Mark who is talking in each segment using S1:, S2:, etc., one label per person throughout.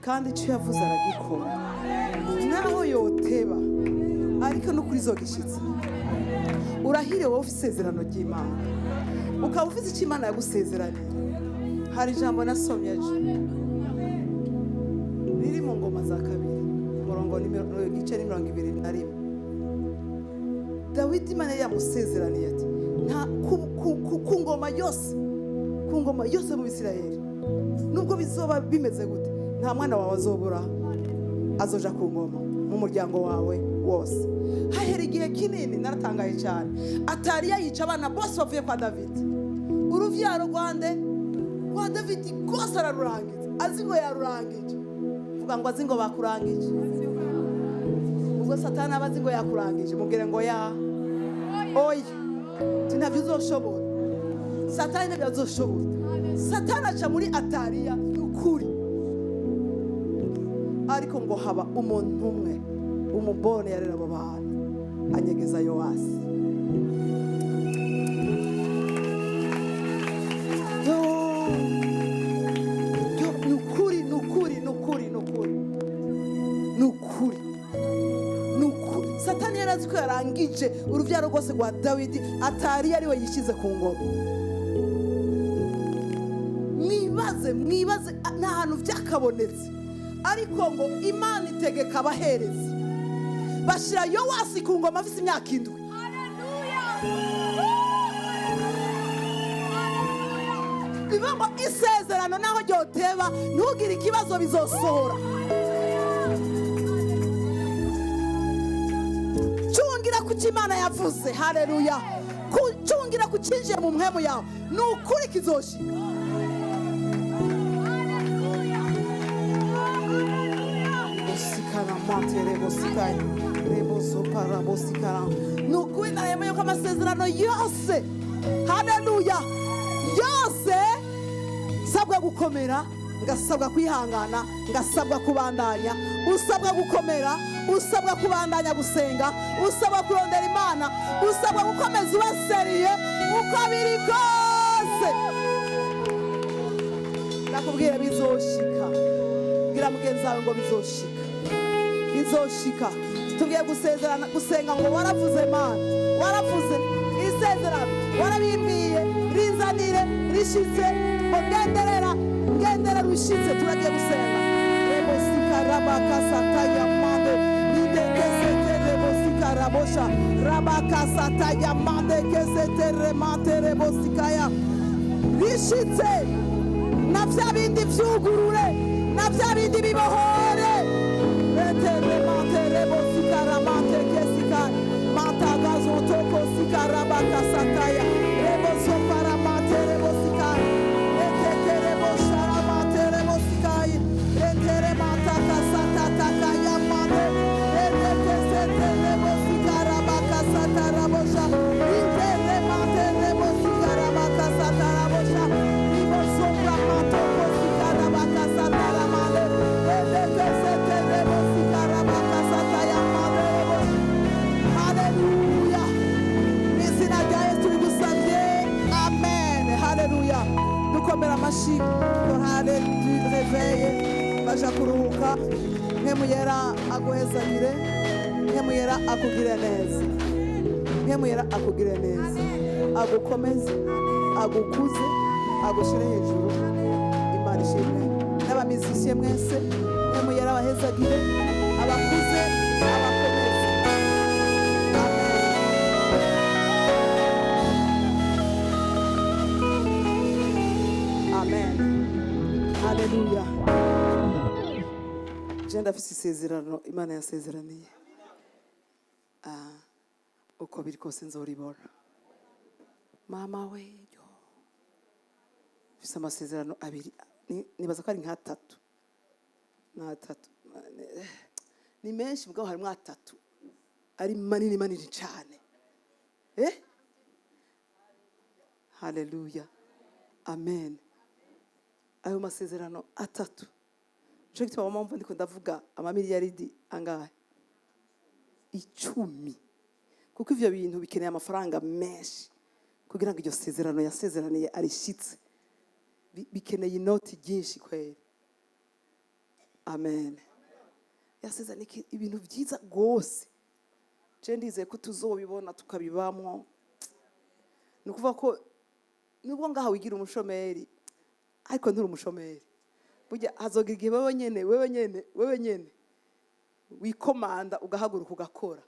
S1: kandi icyo yavuze aragikora naho yoteba ariko no kuri zo gishitse. Urahiriwe wowe ufite isezerano ry'Imana, ukaba ufite icyo Imana yagusezeraniye. Hari ijambo nasomye ejo riri mu Ngoma za kabiri umurongo igice ni 21. Dawidi Imana yamusezeraniye ati nta ku ngoma yose mu Bisirayeli nubwo bizoba bimeze gute, nta mwana wawe azobura azoja ku ngoma mu muryango wawe wose. Hahera igihe kinini naratangaye cyane, Ataliya yica abana bose bavuye kwa Davidi. Uruvyaro rwa Davidi rwose ararurangiza, azi ngo yarurangije. Vuga ngo azi ngo bakurangije. Ubwo Satani abazi ngo yakurangije, mubwire ngo oya ntabyo uzoshobora. Satani ntabyo azoshobora. Satani aca muri Ataliya ukuri, ariko ngo haba umuntu umwe umubone yarera abo bantu, anyegeza Yowasi. Nukuri Satani yarazi ko yarangije uruvyaro rwose rwa Dawidi. Ataliya ariwe yishize ku ngoma. Mwibaze nta hantu byakabonetse, ariko ngo Imana itegeka abaherezi bashira Yowasi ku ngoma afite imyaka 7. Bivuga ngo isezerano naho ryoteba ntugire ikibazo bizosohora. Cungira ku Imana yavuze. Haleluya. Cungira ku cinjiye mu mpemu yawe, ni ukuri kizoshika. Nukuri naremeye ko amasezerano yose, haleluya, yose sabwa gukomera, ngasabwa kwihangana, ngasabwa kubandanya. Usabwa gukomera, usabwa kubandanya gusenga, usabwa kurondera Imana, usabwa gukomeza ubaseriye uko biri kose. Nakubwira bizoshika. Gira mugenzi wawe ngo bizoshika. Tugiye gusezerana, gusenga ngo waravuze Imana, waravuze isezerano, warabibwiye rizanire rishitse, ngo ngendera rushitse. Turagiye gusenga. Rebosika rabakasataya mande nidekesete rebosika rabosha rabakasataya mande kesete remate rebosikaya rishitse. Na vya bindi vyugurure, na vya bindi bibohore. Remate rebosika ramate kesika matagazo toko sika rabakasataya rebosoka ramate rebosika eteke rebosha ramate rebosika etere mataka sataka yamane eteke sete rebosika rabakasata rabosha etere mate rebosika rabakasata rabosha ibosoka matoko sika rabakasata ramane eteke sete rebosika rabakasata yamane. Haleluya. Izina rya Yesu rigusabye. Amen. Haleluya. Dukomera amashi. Korale du réveil. Baja kuruhuka. Mpemu yera aguhezagire. Mpemu yera akugire neza. Mpemu yera akugire neza. Agukomeze, agukuze, agushire hejuru. Imana ishimwe. N'abamizisiye mwese, mpemu yera abahezagire, abakuze, abakomeze. Amen. Haleluya. Jenda afite isezerano Imana yasezeraniye. Uko biri kose nzoribona. Mama we yo. Fisa amasezerano abiri. Nibaza ko ari nka 3. Ni menshi bwo harimo 3. Ari manini cyane. Haleluya. Amen. Ayo masezerano 3. Cyo gituma mpamvu ndiko ndavuga amamiliyaridi angahe? 10. Kuko ivyo bintu bikeneye amafaranga menshi kugira ngo iryo sezerano yasezeraniye arishitse. Bikeneye inoti byinshi kweri. amen. Yasezeranye ibintu byiza rwose. Je ndizeye ko tuzobibona tukabibamwo. Ni ukuvuga ko nubwo ngaha wigira umushomeri ariko nturi umushomeri. Burya hazogira igihe wewe nyene wikomanda ugahaguruka ugakora.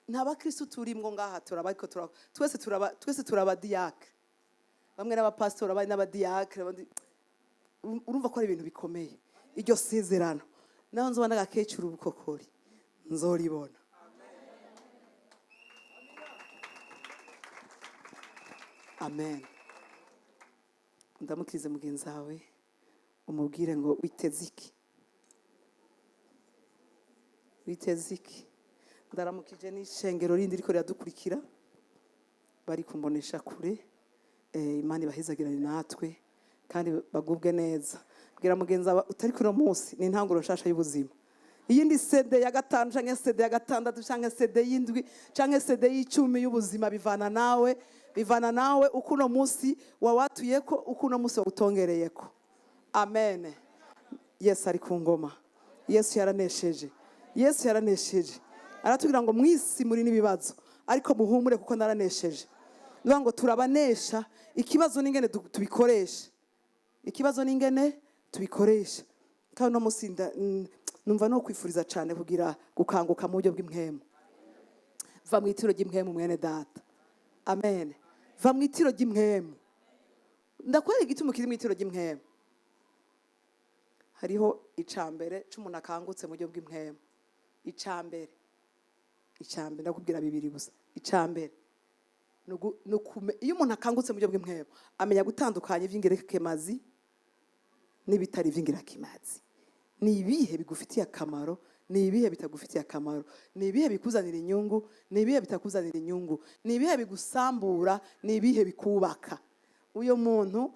S1: Nta bakristo turimwo ngaha twese turaba diacre. Bamwe n'abapastori abandi n'abadiacre abandi. Urumva ko ari ibintu bikomeye. Iryo sezerano naho nzobana gakecuru ubukokori nzoribona. Amen. Ndamukirize mugenzi wawe umubwire ngo witeze iki. Witeze iki. Ndaramukije n'ishengero rindi riko riradukurikira bari kumbonesha kure. Imana ibahezagirane natwe kandi bagubwe neza. Bwira mugenzi wawe utari kuri munsi ni intanguro nshasha y'ubuzima. Iyindi CD ya 5 canke CD ya 6 canke CD y'indwi canke CD y'icumi y'ubuzima bivana nawe uko uno munsi wawatuyeko uko uno munsi wawutongereyeko. Amen. Yesu ari ku ngoma. Yesu yaranesheje. Aratubwira ngo mwisi muri nibibazo ariko muhumure kuko naranesheje. Nuvuga ngo turabanesha. Ikibazo n'ingene tubikoresha. Kandi no munsi numva no kwifuriza cyane kugira gukanguka mu buryo bw'impwemu. Va mu itiro ry'impwemu mwene data. Amen. Va mu itiro ry'impwemu. Ndakwereka igituma kiri mu itiro ry'impwemu. Hariho icambere c'umuntu akangutse mu buryo bw'impwemu. Icambere ndakubwira bibiri gusa. Icambere iyo umuntu akangutse mu buryo bw'impwemu amenya gutandukanya ivy'ingirakimazi n'ibitari ivy'ingirakimazi. Ni ibihe bigufitiye akamaro, ni ibihe bitagufitiye akamaro, ni ibihe bikuzanira inyungu, ni ibihe bitakuzanira inyungu, ni ibihe bigusambura, ni ibihe bikubaka. Uyo muntu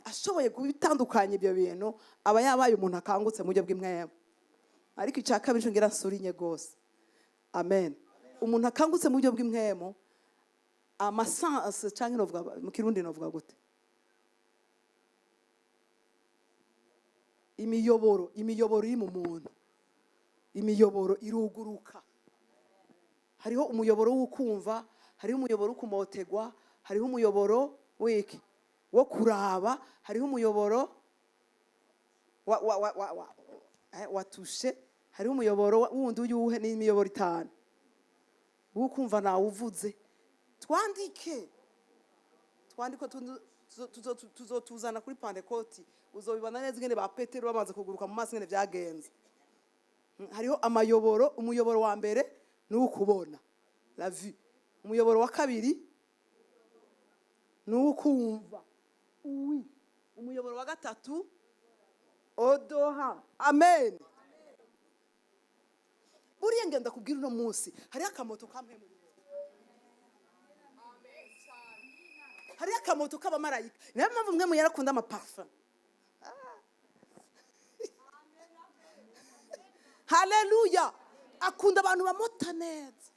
S1: ashoboye kubitandukanya ibyo bintu aba yabaye umuntu akangutse mu buryo bw'impwemu. Ariko icya kabiri ngira nsurinye gose. Amen. Umuntu akangutse mu buryo bw'impwemu amasanse cyangwa novuga mu Kirundi novuga gute? Imiyoboro iri mu muntu. Imiyoboro iruguruka. Hariho umuyoboro w'ukumva, hariho umuyoboro w'ukumotegwa, hariho umuyoboro wiki wo kuraba, hariho umuyoboro watushe, hariho umuyoboro wundi uyuhe n'imiyoboro 5. W'ukumva nawe uvuze. Twandike tuzotuzana kuri Pentecote. Uzobibona neza ingene ba Petero bamaze kuguruka mu maso ingene byagenze. Hariho umuyoboro wa mbere ni ukubona, la vue. Umuyoboro wa kabiri ni ukumva, oui. Umuyoboro wa gatatu odoha. Amen. Buriya ngenda kubwira uno munsi hariho akamoto kamwe muri hariho akamoto k'abamarayika. Niyo mpamvu mwe muyarakunda amaparfum. Haleluya. Akunda abantu bamota neza.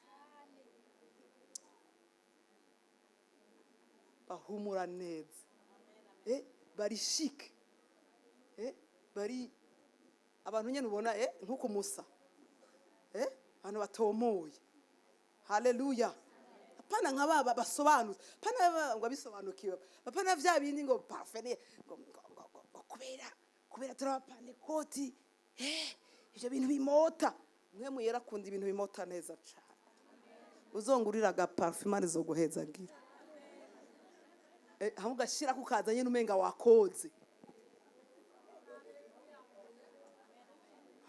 S1: Bahumura neza. Bari chic. Bari abantu nyene ubona nkuko musa. Abantu batomoye. Haleluya. Apana nk'ababa basobanuza. Apana ngo abisobanukiwe. Apana vya bindi ngo parfait ngo kubera turaba Pentecote. Ivyo bintu bimota. Mwe muyera kunda ibintu bimota neza cyane. Uzongurira ga parfum zo guhezagira. Hamwe gashira kukazanye n'umenga wakoze.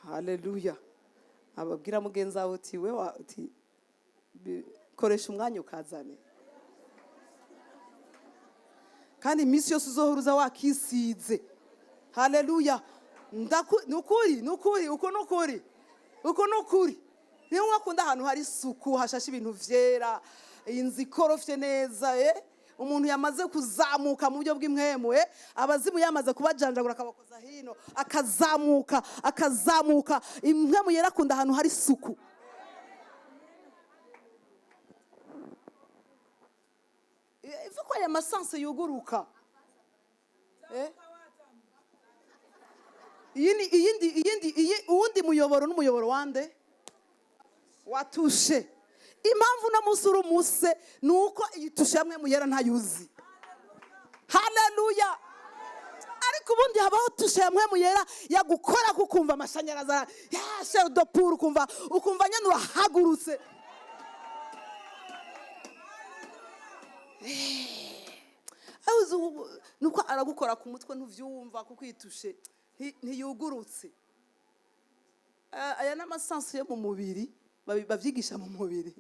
S1: Haleluya. Ababwira mugenzi wawe uti uti koresha umwanya ukazane. Kandi iminsi yose uzohuruza wakisize. Haleluya. Nukuri uko nukuri niyo wakunda ahantu hari isuku hashashe ibintu vyera inzi korofye neza umuntu yamaze kuzamuka mu buryo bw'impwemu abazimu yamaze kubajanjagura akabakoza hino akazamuka impwemu yerakunda ahantu hari isuku. Ivuko ya masanse yuguruka uwundi muyoboro n'umuyoboro wande watushe. Impamvu namusura umuse nuko iyitushe hamwe muyera ntayuzi. Haleluya. Ariko ubundi habaho tushe hamwe muyera yagukora kukumva amashanyarazi ya shero de pour ukumva nyene urahagurutse. Nuko aragukora ku mutwe ntuvyumva kuko iyitushe ntiyugurutse. Aya n'amasansu yo mu mubiri bavyigisha mu mubiri,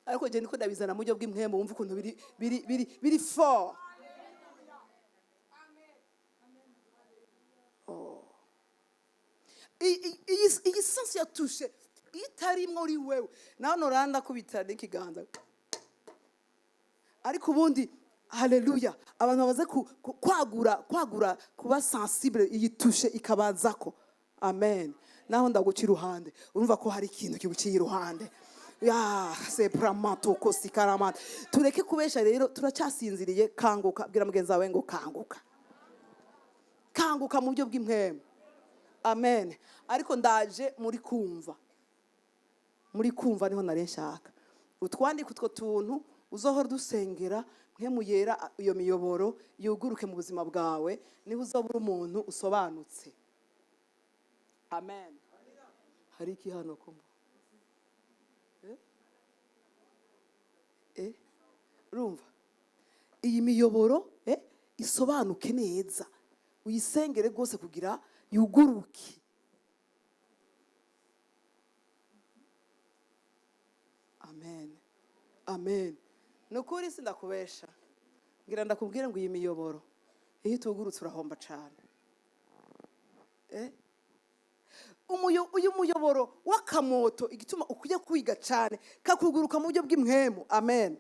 S1: ariko je niko ndabizana mu buryo bw'impwemu wumva ukuntu biri fort. Iyi sansu yatushe itarimwo uri wewe nawe noranda kubitana n'ikiganza. Ariko ubundi haleluya abantu babaze kwagura kuba sensible iyitushe ikabazako. Amen. Naho ndaguca iruhande urumva ko hari ikintu kiguciye iruhande. C'est pramato kosi karamata. Tureke kubesha rero, turacyasinziriye. Kanguka, bwira mugenzi wawe ngo kanguka. Kanguka mu buryo bw'impwemu. Amen. Ariko ndaje muri kumva niho nari nshaka utwandika utwo tuntu uzohora dusengera mpwemu yera iyo miyoboro yuguruke mu buzima bwawe, niho uzobura umuntu usobanutse. Amen. Hari iki hano kumva? Urumva? Iyi miyoboro isobanuke neza. Uyisengere rwose kugira yuguruke. Amen. Amen. Nukuri sindakubesha. Ngira ndakubwire ngo iyi miyoboro iyo tugurutse urahomba cyane. Uyu muyoboro w'akamoto igituma ukujya kwiga cyane kakuguruka mu buryo bw'impwemu. Amen.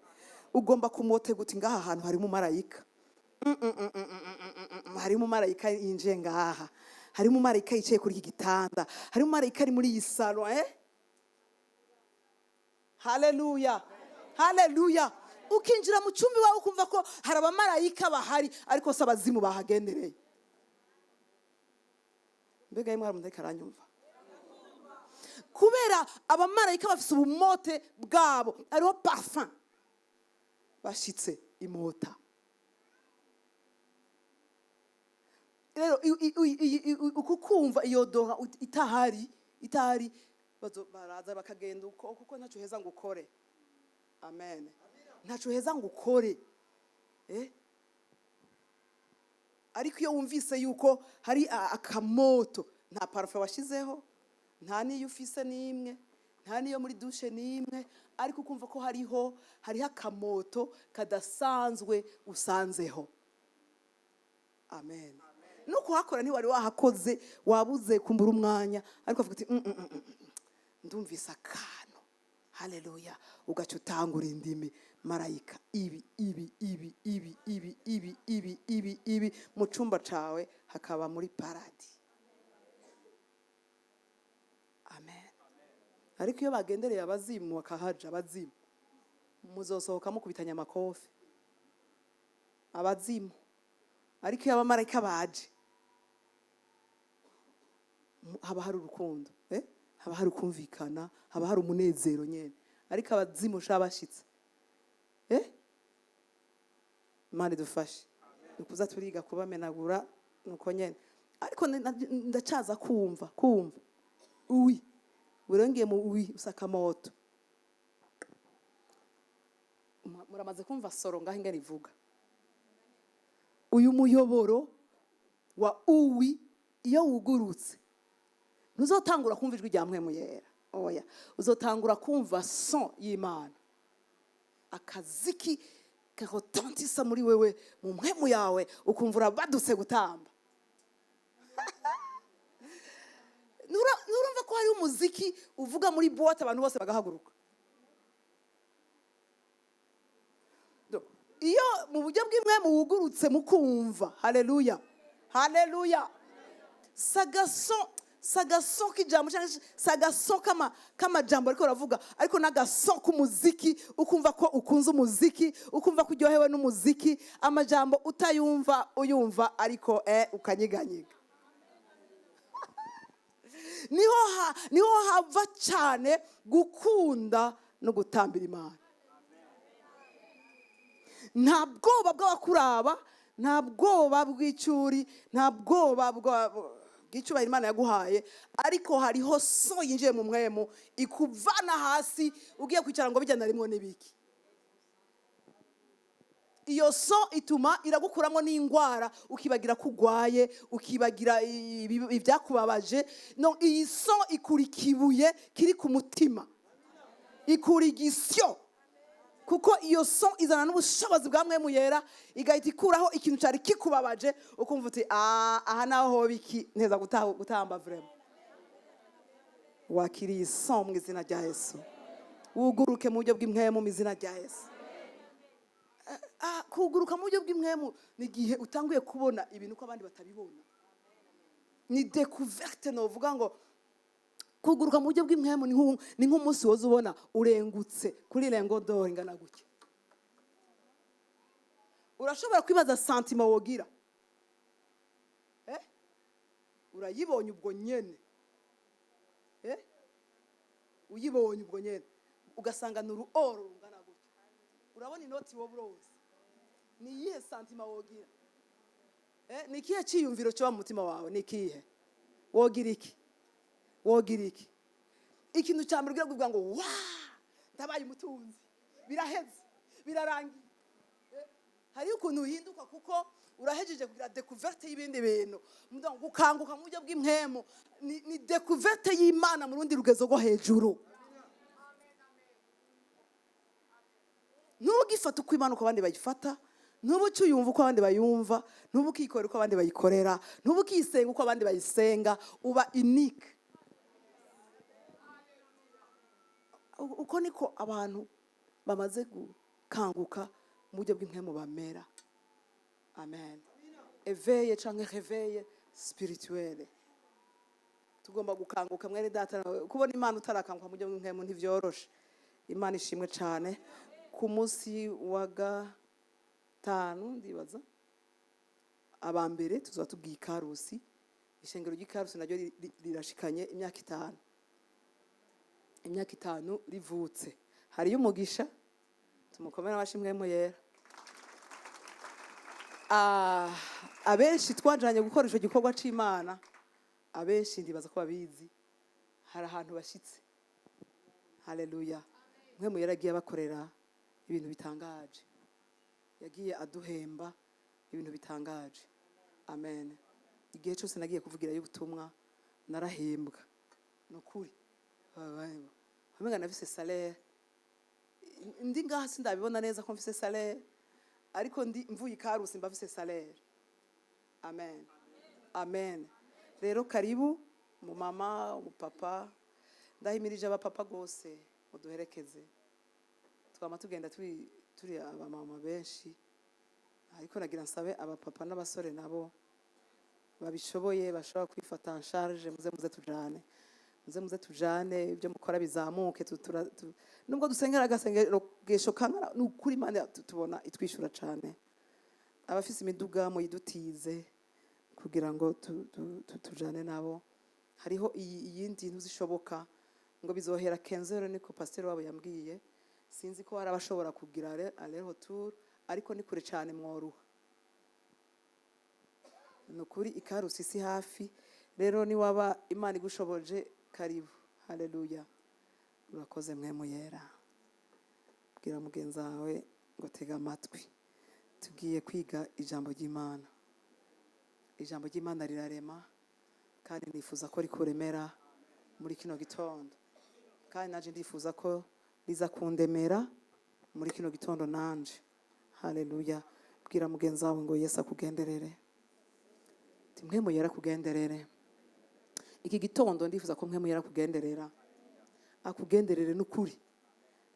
S1: Ugomba kumote guti ngaha ahantu harimo marayika. Harimo marayika yinjiye ngaha. Harimo marayika yicaye kuri iki gitanda. Harimo marayika ari muri iyi salo. Haleluya. Haleluya. Ukinjira mu cyumba wawe ukumva ko hari abamarayika bahari ariko se abazimu bahagendereye. Mbega yemwe hari umuntu aranyumva? Kubera abamarayika bafite ubumote bwabo, ariho parfum bashitse imota. Rero ukukumva iyo doha itahari baraza bakagenda kuko ntacyo heza ngo ukore. Amen. Ntacyo heza ngo ukore. Ariko iyo wumvise yuko hari akamoto, nta parfum washizeho, nta niyo ufise n'imwe, nta niyo muri douche n'imwe, ariko ukumva ko hariho akamoto kadasanzwe usanzeho. Amen. Nuko hakora ntiwari wahakoze wabuze kumbura umwanya, ariko avuga ati ndumvise akantu. Haleluya. Ugaca utangura indimi marayika ibi mu cyumba cawe hakaba muri paradi. Amen. Ariko iyo bagendereye abazimu bakahaja abazimu muzosohoka mukubitanya amakofi abazimu. Ariko iyo abamarayika baje haba hari urukundo, haba hari kumvikana, haba hari umunezero nyene. Ariko abazimu shabashitse Imana dufashe ukuza turiga kubamenagura nuko nyene. Ariko ndacaza kumva uwi burengeye mu uwi usakamoto. Muramaze kumva soro ngaho ingene ivuga. Uyu muyoboro wa uwi iyo wugurutse ntuzotangura kumva ijwi rya mpwemu yera. Oya, uzotangura kumva son y'Imana. Akaziki kakotantisa muri wewe mu mpwemu yawe ukumva urabadutse gutamba. Nurumva ko hari umuziki uvuga muri boîte abantu bose bagahaguruka. Iyo mu buryo bw'imwemu wugurutse mukumva. Haleluya. Haleluya. Sagason kijambo cyangwa sagason kama jambo ariko uravuga, ariko nagason k'umuziki ukumva ko ukunze umuziki, ukumva ko uryohewe n'umuziki, amajambo utayumva uyumva ariko ukanyiganyiga. niho hava cyane gukunda no gutambira Imana. Nta bwoba bw'abakuraba, nta bwoba bw'icyuri, nta bwoba bw'icyubahiro Imana yaguhaye, ariko hariho so yinjiye mu mwemu ikuvana hasi ugiye kwicara ngo bijyana rimwe n'ibiki. Iyo so ituma iragukuramo n'indwara, ukibagira ko urwaye, ukibagira ibyakubabaje. No, iyi so ikura ikibuye kiri ku mutima, ikura igisyo, kuko iyo so izana n'ubushobozi bwa mwemu yera, igahita ikuraho ikintu cyari kikubabaje, ukumva uti aha naho hoba iki nteza gutamba vrema. Wakiriye so mu izina rya Yesu, wuguruke mu buryo bw'imwemu mu izina rya Yesu. Kuguruka mu buryo bw'imwemu ni igihe utanguye kubona ibintu uko abandi batabibona. Ni découverte, novuga ngo kuguruka mu buryo bw'imwemu ni nk'umunsi woza ubona urengutse kuri rengo d'or ingana gutya. Urashobora kwibaza santima wogira, urayibonye ubwo nyene, uyibonye ubwo nyene ugasanga ni uruoro rungana gutya. Urabona inoti wowe uroza, ni iyihe santima wogira? Ni ikihe cyiyumviro cyo mu mutima wawe? Ni ikihe wogira? Iki ikintu cya mbere ugira kuvuga ngo ndabaye umutunzi, biraheze, birarangiye. Hari ukuntu uhinduka kuko urahejeje kugira découverte y'ibindi bintu. Gukanguka mu buryo bw'imwemu ni découverte y'Imana mu rundi rugezo rwo hejuru. Ntugifata uko Imana uko abandi bayifata, ntubukiyumva uko abandi bayumva, ntubukikorera uko abandi bayikorera, ntubukisenga uko abandi bayisenga. Uba unique. Uko niko abantu bamaze gukanguka mu buryo bw'imwemu bamera. Amen. Éveil cyangwa réveil spirituel. Tugomba gukanguka mwene data. Kubona Imana utarakanguka mu buryo bw'imwemu ntivyoroshe. Imana ishimwe cyane. Ku munsi wa gatanu ndibaza abambere tuzaba tubwiye Ikarusi. Ishengero ry'Ikarusi naryo rirashikanye imyaka itanu rivutse. Hariyo umugisha, tumukomera abashimwemo yera. Abenshi twajanye gukora ico gikorwa c'Imana, abenshi ndibaza ko babizi, hari ahantu bashitse. Haleluya. Mwemu yaragiye abakorera ibintu bitangaje, yagiye aduhemba ibintu bitangaje. Amen. Igihe cyose nagiye kuvugira y'ubutumwa narahembwa, nukuri. Hamenga nafise salaire, ndi ngaha sindabibona neza ko mfise salaire, ariko ndi mvuye Ikarusi mbafise salaire. Amen. Amen. Rero karibu mu mama, mu papa, ndahimirije abapapa gose muduherekeze. Twama tugenda turi abamama benshi, ariko nagira nsabe abapapa n'abasore nabo babishoboye bashobora kwifata en charge, muze tujane ibyo mukora bizamuke. Nubwo dusengera agasengero gesho kangana n'ukuri Imana tubona itwishura cyane. Abafise imiduga muyidutize kugira ngo tujane nabo. Hariho iyindi ntuzishoboka ngo bizohera 15 niko pasteur wabo yambwiye. Sinzi ko hari abashobora kugira aller retour, ariko ni kure cyane mworuha. Nukuri Ikarusi si hafi. Rero ni waba Imana igushoboje karibu. Haleluya. Urakoze mwemu yera. Bwira mugenzi wawe ngo tega amatwi. Tugiye kwiga ijambo ry'Imana. Ijambo ry'Imana rirarema, kandi nifuza ko rikuremera muri kino gitondo. Kandi naje ndifuza ko liza kundemera muri kino gitondo nanje. Haleluya. Bwira mugenzi wawe ngo Yesu akugenderere. Mwemu yera kugenderere. Iki gitondo ndifuza ko mwemu yera kugenderera. Akugenderere n'ukuri.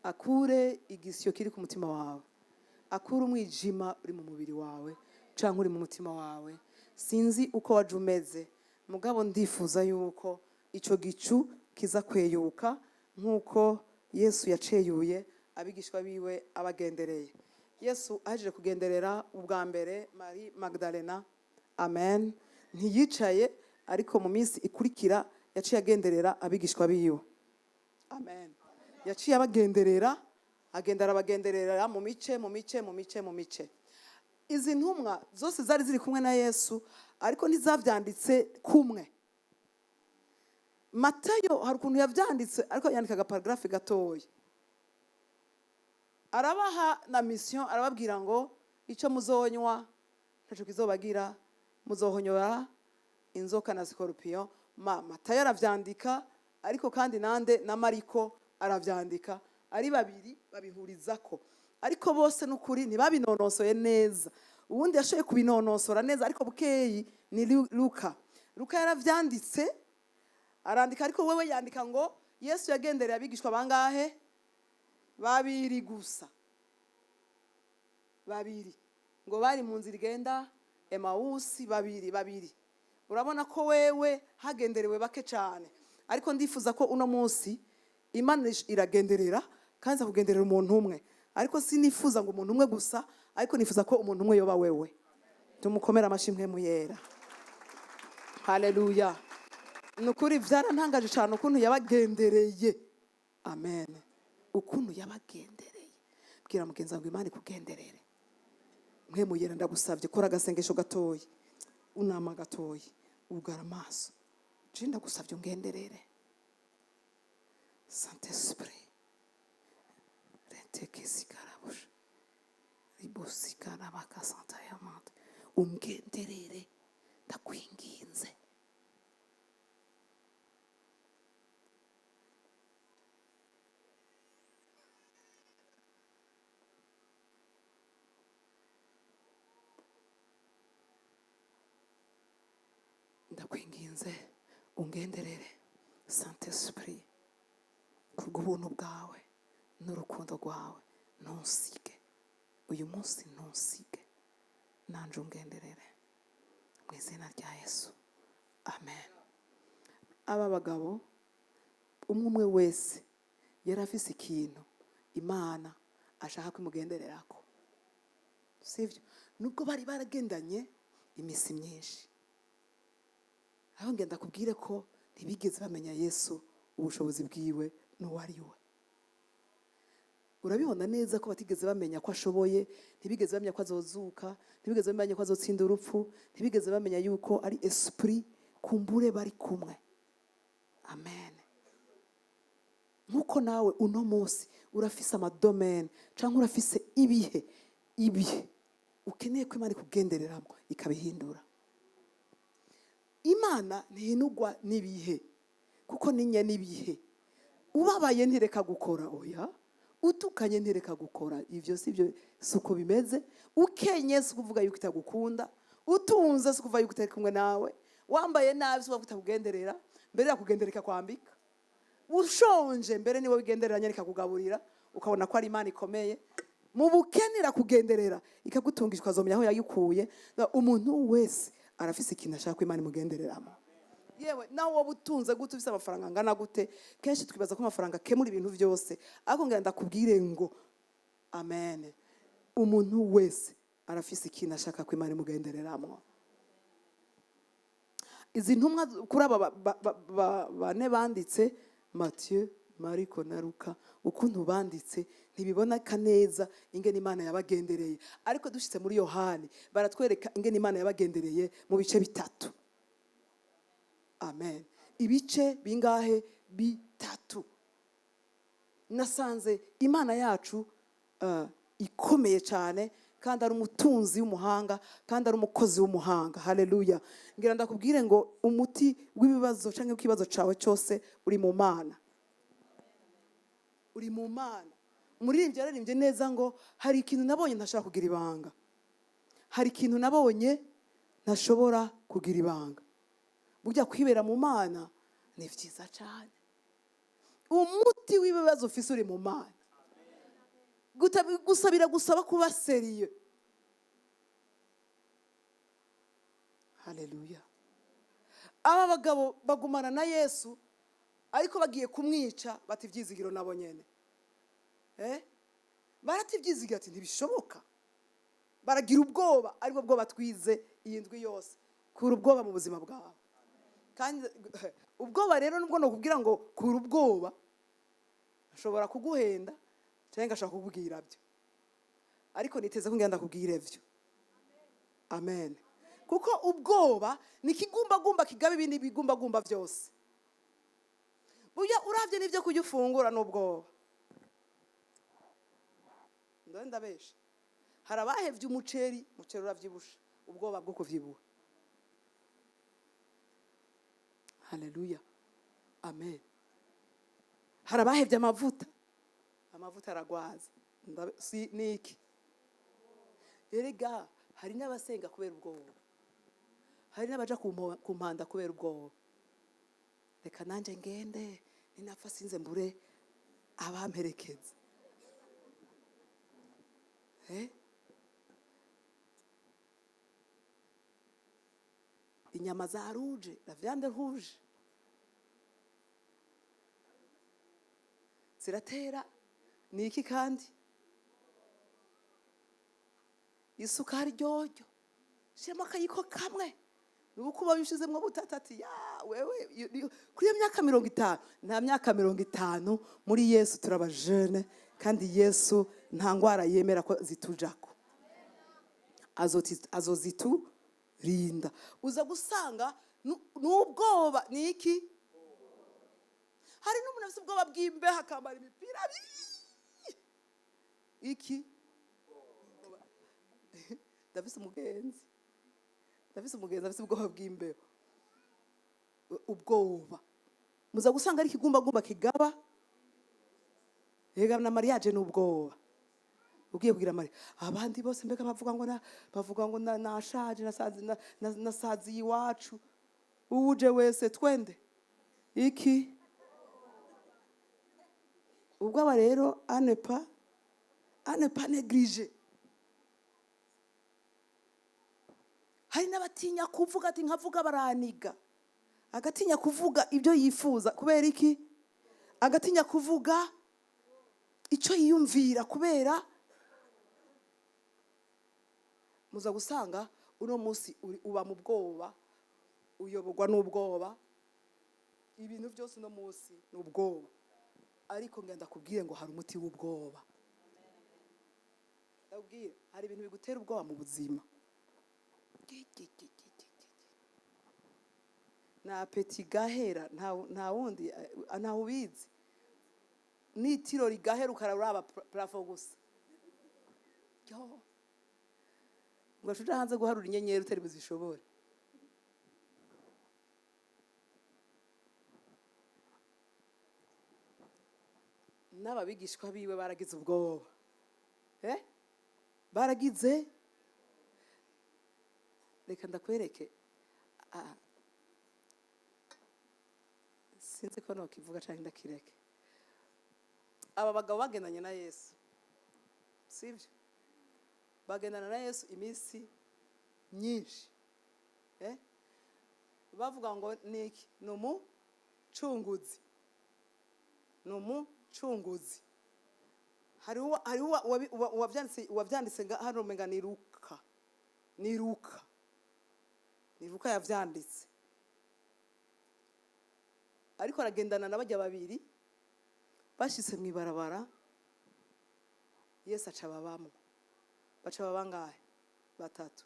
S1: Akure igisyo kiri ku mutima wawe. Akure umwijima uri mu mubiri wawe canke uri mu mutima wawe. Sinzi uko wajumeze, mugabo ndifuza yuko ico gicu kiza kweyuka nkuko Yesu yaceyuye abigishwa biwe abagendereye. Yesu aje kugenderera ubwa mbere Marie Magdalena. Amen. Ntiyicaye, ariko mu minsi ikurikira yaciye agenderera abigishwa biwe. Amen. Yaciye abagenderera, agenda arabagenderera mu mice. Izi ntumwa zose zari ziri kumwe na Yesu, ariko ntizavyanditse kumwe. Matayo hari ukuntu yavyanditse, ariko yandika agaparagrafe gatoya. Arabaha na mission, arababwira ngo icyo muzonywa ntaco kizobagira, muzohonyora inzoka na scorpion. Matayo aravyandika, ariko kandi nande na Mariko aravyandika, ari babiri babihurizako. Ariko bose n'ukuri ntibabinonosoye neza. Uwundi yashoboye kubinonosora neza, ariko bukeyi ni Luka. Luka yaravyanditse, arandika, ariko wewe yandika ngo Yesu yagendereye abigishwa bangahe? Babiri gusa. Babiri. Ngo bari mu nzira igenda Emausi, babiri. Urabona ko wewe hagenderewe bake cyane. Ariko ndifuza ko uno munsi Imana iragenderera, kandi kugenderera umuntu umwe. Ariko sinifuza ngo umuntu umwe gusa, ariko nifuza ko umuntu umwe yoba wewe. Tumukomera amashimwe mu yera. Haleluya. Nukuri vyarantangaje cyane ukuntu yabagendereye. Amen. Ukuntu yabagendereye. Bwira mugenzi wangu Imana ikugenderere. Mwe muyera ndagusavye kora agasengesho gatoyi. Unama gatoyi. Ugara amaso. Je ndagusavye ungenderere. Saint-Esprit. Renteke sikarabusha. Ribosi karabaka santa yamante. Ungenderere. Ndakwinginze. Ndakwinginze ungenderere Saint-Esprit, kubw'ubuntu bwawe n'urukundo rwawe, ntusige uyu munsi, ntusige nanje ungenderere mu izina rya Yesu. Amen. Aba bagabo umwe wese yari afise ikintu Imana ashaka kumugendererako, sivyo? Nubwo bari baragendanye imisi myinshi, aho ngenda kubwire ko ntibigeze bamenya Yesu ubushobozi bwiwe n'uwo ari we. Urabibona neza ko batigeze bamenya ko ashoboye, ntibigeze bamenya ko azozuka, ntibigeze bamenya ko azotsinda urupfu, ntibigeze bamenya yuko ari esprit kumbure bari kumwe. Amen. Nkuko nawe uno munsi urafise amadomene canke urafise ibihe ukeneye ko Imana ikugendereramo ikabihindura. Imana ntihinugwa n'ibihe, kuko ninye n'ibihe. Ubabaye ntireka gukora, oya. Utukanye ntireka gukora, ivyo sivyo, suko bimeze. Ukenye si kuvuga yuko itagukunda, utunze si kuvuga yuko itari kumwe nawe, wambaye nabi si kuvuga itakugenderera, mbere yakugendereka kwambika. Ushonje mbere niwe wigendereranya ikakugaburira, ukabona ko ari Imana ikomeye. Mu bukenera kugenderera ikagutungisha ukazomenya aho yayikuye. Umuntu wese arafise ikintu ashaka ko Imana imugendereramo. Yewe nawe wowe utunze gute, ufise amafaranga angana gute, kenshi twibaza ko amafaranga akemura ibintu byose. Ariko ngira ndakubwire ngo amen, umuntu wese arafise ikintu ashaka ko Imana imugendereramo. Izi ntumwa kuri aba bane banditse, Matthieu, Mariko na Luka, ukuntu banditse ntibiboneka neza ingene Imana yabagendereye. Ariko dushitse muri Yohani baratwereka ingene Imana yabagendereye mu bice bitatu. Amen. Ibice bingahe? Bitatu. Nasanze Imana yacu ikomeye cyane, kandi ari umutunzi w'umuhanga, kandi ari umukozi w'umuhanga. Haleluya. Ngira ndakubwire ngo umuti w'ibibazo canke ikibazo cawe cyose uri mu Mana. Uri mu Mana. Umuririmbyi yararimbye neza ngo hari ikintu nabonye ntashaka kugira ibanga. Hari ikintu nabonye ntashobora kugira ibanga. Burya kwibera mu Mana ni vyiza cyane. Umuti w'ibibazo ufise uri mu Mana. Gusabira gusaba kuba seriye. Haleluya. Aba bagabo bagumana na Yesu, ariko bagiye kumwica bati ivyizigiro nabo nyene. Barati ivyizigiro ati ntibishoboka. Baragira ubwoba, ariko bwoba twize iyi ndwi yose. Kura ubwoba mu buzima bwawe. kandi ubwoba rero nubwo nokubwira ngo kura ubwoba ashobora kuguhenda cyangwa ashaka kukubwira byo, ariko niteze ko ngenda kubwire byo. Amen. Kuko ubwoba ni kigumbagumba kigaba ibindi bigumbagumba byose. Burya uravye n'ivyo kujya ufungura n'ubwoba. Ndabesha. Hari abahevye umuceri uravyibusha, ubwoba bwo kuvyibuha. Haleluya. Amen. Hari abahevye amavuta aragwaza. Si niki. Erega hari n'abasenga kubera ubwoba. Hari n'abaja kumpanda kubera ubwoba. Reka nanje ngende ninapfa sinze mbure abamperekeza. Inyama za rouge, la viande rouge. Ziratera niki kandi? Isukari ryoryo. Shiramo akayiko kamwe. Nuko babishizemwe butatati ya wewe kuri iyo myaka 50 nta myaka 50 muri Yesu turaba jeune kandi Yesu nta ngwara yemera ko zitujako. Azoziturinda. Uza gusanga n'ubwoba niki? Hari n'umuntu afite ubwoba bw'imbeho akambara imipira iki? Ndafise umugenzi afite ubwoba bw'imbeho. Ubwoba muza gusanga ari ikigumbagumba kigaba. Ega na mariage n'ubwoba. Ugiye kugira Maria abandi bose mbega bavuga ngo nashaje nasazi iwacu. Uje wese twende iki? Ubwoba rero anepa neglige. Hari n'abatinya kuvuga ati nkavuga baraniga. Agatinya kuvuga ibyo yifuza kubera iki? Agatinya kuvuga icyo yiyumvira kubera muza gusanga uno munsi uba mu bwoba, uyoborwa n'ubwoba. Ibintu byose uno munsi n'ubwoba. Ariko ngenda kubwire ngo hari umuti w'ubwoba. Ndabwire hari ibintu bigutera ubwoba mu buzima. Na apeti gahera nta wundi nta ubizi. Nitiro rigahera ukaraba plafo gusa. Yo. Ngo shuja hanze guharura inyenyeri utari buzishobore. N'ababigishwa biwe baragize ubwoba. Baragize. Reka ndakwereke. Sinzi ko nokivuga cyangwa ndakireke. Aba bagabo bagendanye na Yesu. Sivyo? Bagendana na Yesu iminsi myinshi. Bavuga ngo niki? Numucunguzi. Numucunguzi. Hari wavyanditse hano menga ni Luka. Ni Luka yavyanditse. Ariko aragendana n'abajya babiri bashitse mu ibarabara. Yesu aca babamo. Baca babangahe? Batatu.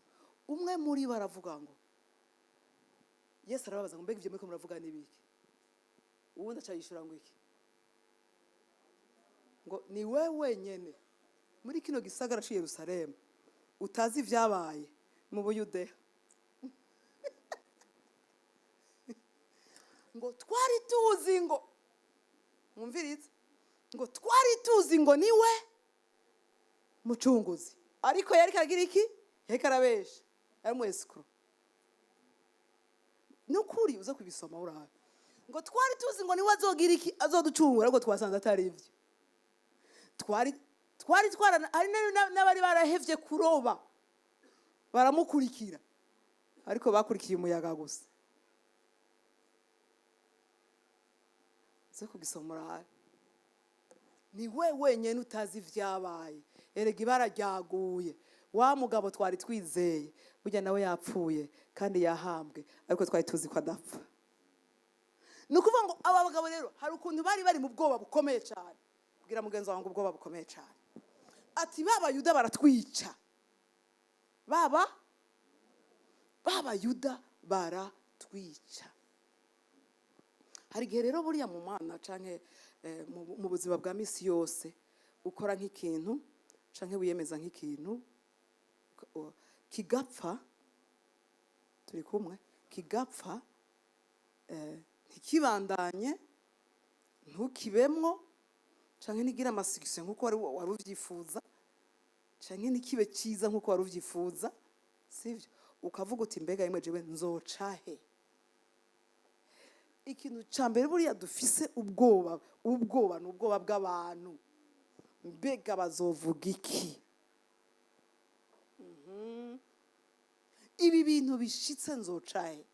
S1: Umwe muri baravuga ngo Yesu arababaza ngo mbega ivyo muriko muravuga nibiki? Uwundi aca yishura ngo iki? Ngo ni wewe nyene muri kino gisagara c'i Yerusalemu utazi ivyabaye mu Buyudeya. Ngo twari tuzi ngo mwumvirize ngo twari tuzi ngo niwe mucunguzi. Ariko yari kagira iki? Yari karabesha. Ari mu escrow. Nukuri uza kubisoma urabe. Ngo twari tuzi ngo niwe azogira iki? Azoducungura ariko twasanze atari ivyo. Twari ari n'abari barahevye kuroba. Baramukurikira. Ariko bakurikiye umuyaga gusa. Uza kubisoma urabe. Ni wewe nyene utazi ivyabaye. Erega ibara ryaguye. Wa mugabo twari twizeye burya nawe yapfuye kandi yahambwe ariko twari tuzi ko adapfa. ni ukuvuga ngo aba bagabo rero hari ukuntu bari mu bwoba bukomeye cyane. Bwira mugenzi wawe ngo ubwoba bukomeye cyane. Ati b'Abayuda baratwica, b'Abayuda baratwica. Hari igihe rero buriya mu mana canke mu buzima bwa misi yose ukora nk'ikintu canke wiyemeza nk'ikintu kigapfa, turi kumwe, kigapfa, ntikibandanye, ntukibemwo, canke ntigira amasigise nk'uko wari uvyifuza, canke ntikibe ciza nk'uko wari uvyifuza, sivyo? Ukavuga uti mbega yemwe jewe nzoca he? Ikintu ca mbere buriya dufise ubwoba ni ubwoba bw'abantu. Mbega bazovuga iki? Ibi bintu bishitse nzoca he?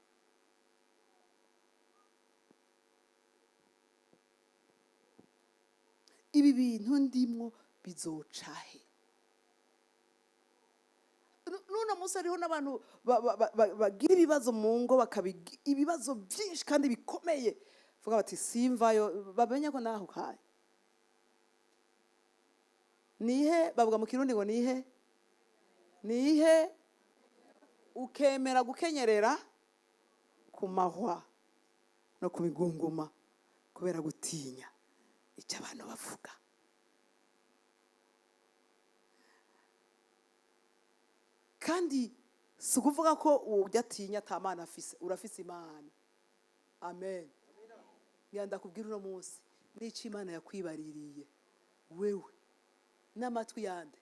S1: Ibi bintu ndimwo bizoca he? Nuno munsi hariho n'abantu bagira ibibazo mu ngo, ibibazo byinshi kandi bikomeye, vuga bati simvayo, bamenye ko naho uhaye. Nihe bavuga mu Kirundi ngo nihe ukemera gukenyerera ku mahwa no ku migunguma kubera gutinya icyo abantu bavuga. Kandi si ukuvuga ko ujya atinya ata mana afise, urafise Imana. Amen. Ngenda kubwira uno munsi n'icyo Imana yakwibaririye wewe n'amatwi yande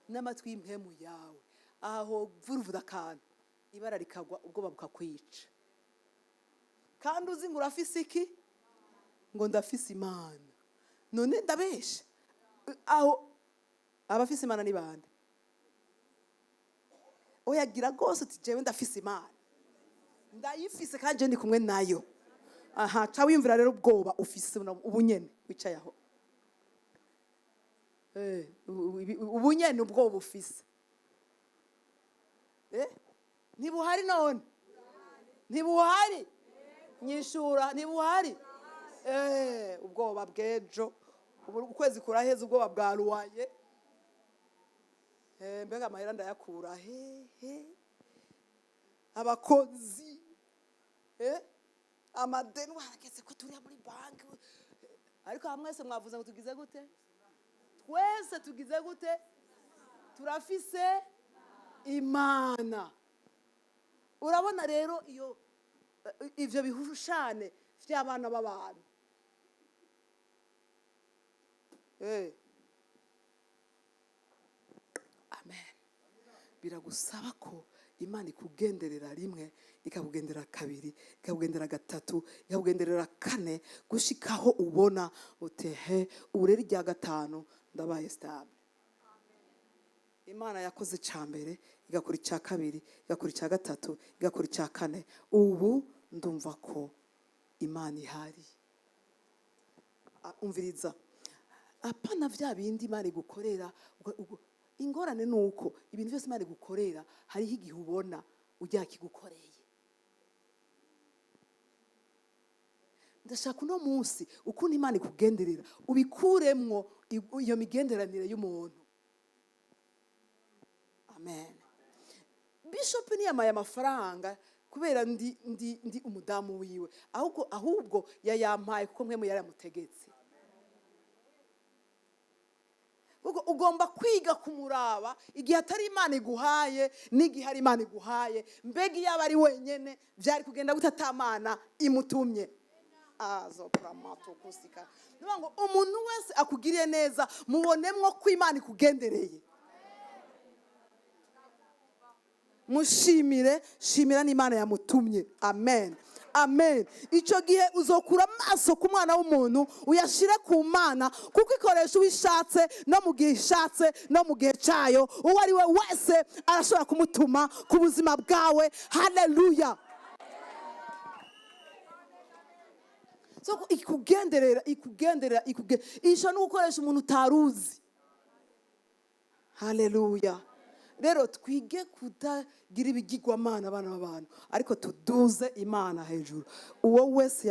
S1: n'amatwi y'impemu yawe, aho vuruvuda akantu ibara rikagwa ubwoba bukakwica. Kandi uzi ngo urafise iki? Ngo ndafise Imana. None ndabesha? Aho abafise Imana ni bande? Oyagira gose uti jewe ndafise Imana, ndayifise kandi ndi kumwe nayo. Aha, ca wiyumvira rero ubwoba ufise ubunyene wicaye aho. Ubunyene ubwoba ufise. Ntibuhari none? Ntibuhari? Nyishura, ntibuhari? Ubwoba bw'ejo, ukwezi kuraheze ubwoba bwaruwaye. Mbega amahera ndayakura he? Abakozi, amadeni warageze ko turi muri banki, ariko hamwese mwavuze ngo tugize gute? Twese tugize gute? Turafise Imana. Urabona rero ivyo bihushane vy'abana b'abantu. Amen. Biragusaba ko Imana ikugenderera rimwe, ikakugendera kabiri, ikakugendera gatatu, ikakugenderera kane, gushikaho ubona utehe ureri rya gatanu ndabaye stable. Imana yakoze ca mbere, igakora icya kabiri, igakora icya gatatu, igakora icya kane. Ubu ndumva ko Imana ihari. Umviriza, apana vya bindi Imana igukorera. Ingorane nuko ibintu byose Imana igukorera hariho igihe ubona ujya kigukoreye. Ndashaka uno munsi ukuntu Imana ikugenderera ubikuremwo iyo migenderanire y'umuntu. Amen. Bishop niyamaye amafaranga kubera ndi umudamu wiwe, ahubwo yayampaye kuko mwe yaramutegetse. Ugomba kwiga kumuraba igihe atari Imana iguhaye n'igihe ari Imana iguhaye. Mbega iyo aba ari wenyene byari kugenda gute atamana imutumye? Ngo umuntu wese akugiriye neza mubonemwo ko Imana ikugendereye. Mushimire, shimira n'Imana yamutumye. Amen. Amen. Icyo gihe uzokura amaso ku mwana w'umuntu uyashire ku Mana, kuko ikoresha ubishatse no mu gihe ishatse no mu gihe cyayo. Uwo ari we wese arashobora kumutuma ku buzima bwawe. Haleluya. So ikugenderera isha no gukoresha umuntu utaruzi. Haleluya. rero twige kutagira ibigirwamana abana b'abantu, ariko tuduze imana hejuru. Uwo wese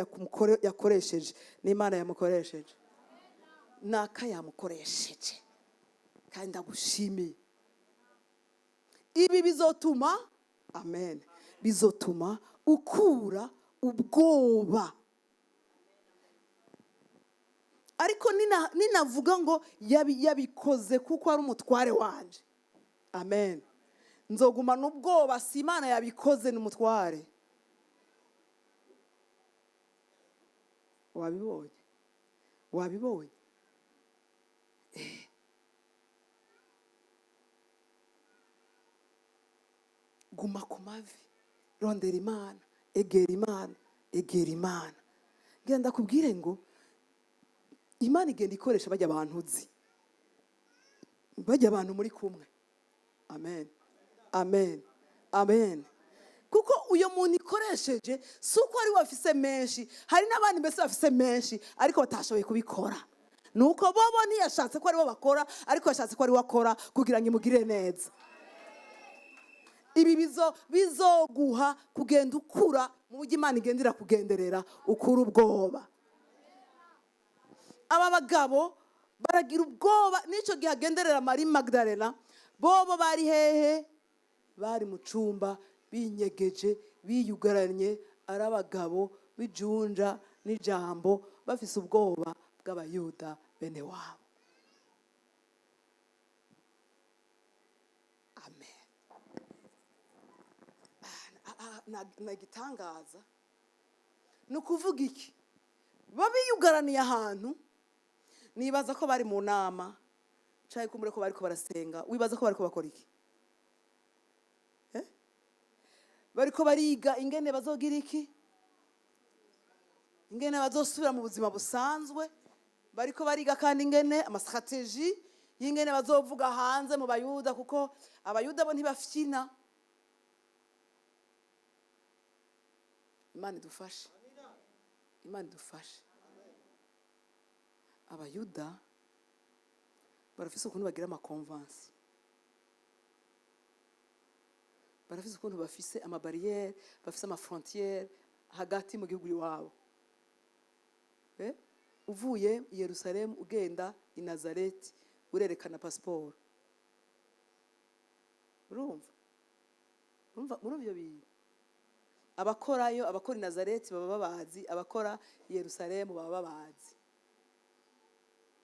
S1: yakoresheje n'imana yamukoresheje, naka yamukoresheje, kandi ndagushimiye. Ibi bizotuma, amen, bizotuma ukura ubwoba. Ariko ninavuga ngo yabikoze kuko ari umutware wanje, amen, nzogumana ubwoba. Si imana yabikoze, ni umutware. Wabibonye? Wabibonye? Guma ku mavi, rondera imana, egera imana, egera imana. Genda kubwire ngo imana igenda ikoresha bajya abantu uzi, bajya abantu muri kumwe. Amen, amen, amen. Kuko uyo muntu ikoresheje si uko ari we afise menshi. Hari n'abandi mbese bafise menshi ariko batashoboye kubikora. Nuko bobo ntiyashatse ko ari bo bakora, ariko yashatse ko ari we akora kugira ngo imugirire neza. Ibi bizoguha kugenda ukura mu buryo imana igendera kugenderera, ukura ubwoba. Aba bagabo baragira ubwoba. N'icyo gihe agenderera Marie Magdalena, bobo bari hehe? Bari mu cyumba binyegeje, biyugaranye, ari abagabo bijunja n'ijambo, bafise ubwoba bw'abayuda bene wabo. Amen. Nagitangaza ni ukuvuga iki? Babiyugaraniye ahantu, nibaza ko bari mu nama, cyangwa kumbure ko bariko barasenga. Wibaza ko bariko bakora iki? Bariko bariga ingene bazogira iki? Ingene bazosubira mu buzima busanzwe. Bariko bariga kandi ingene amastrategie y'ingene bazovuga hanze mu bayuda, kuko abayuda bo ntibafyina. Imana idufashe, Imana idufashe. Abayuda barafise ukuntu bagira amakonvansi, barafise ukuntu bafise amabariyeri, bafise amafrontiere hagati mu gihugu iwabo. Uvuye i Yerusalemu ugenda i Nazareti urerekana pasiporo. Urumva muri ibyo bintu? Abakorayo, abakora i Nazareti baba babazi, abakora i Yerusalemu baba babazi.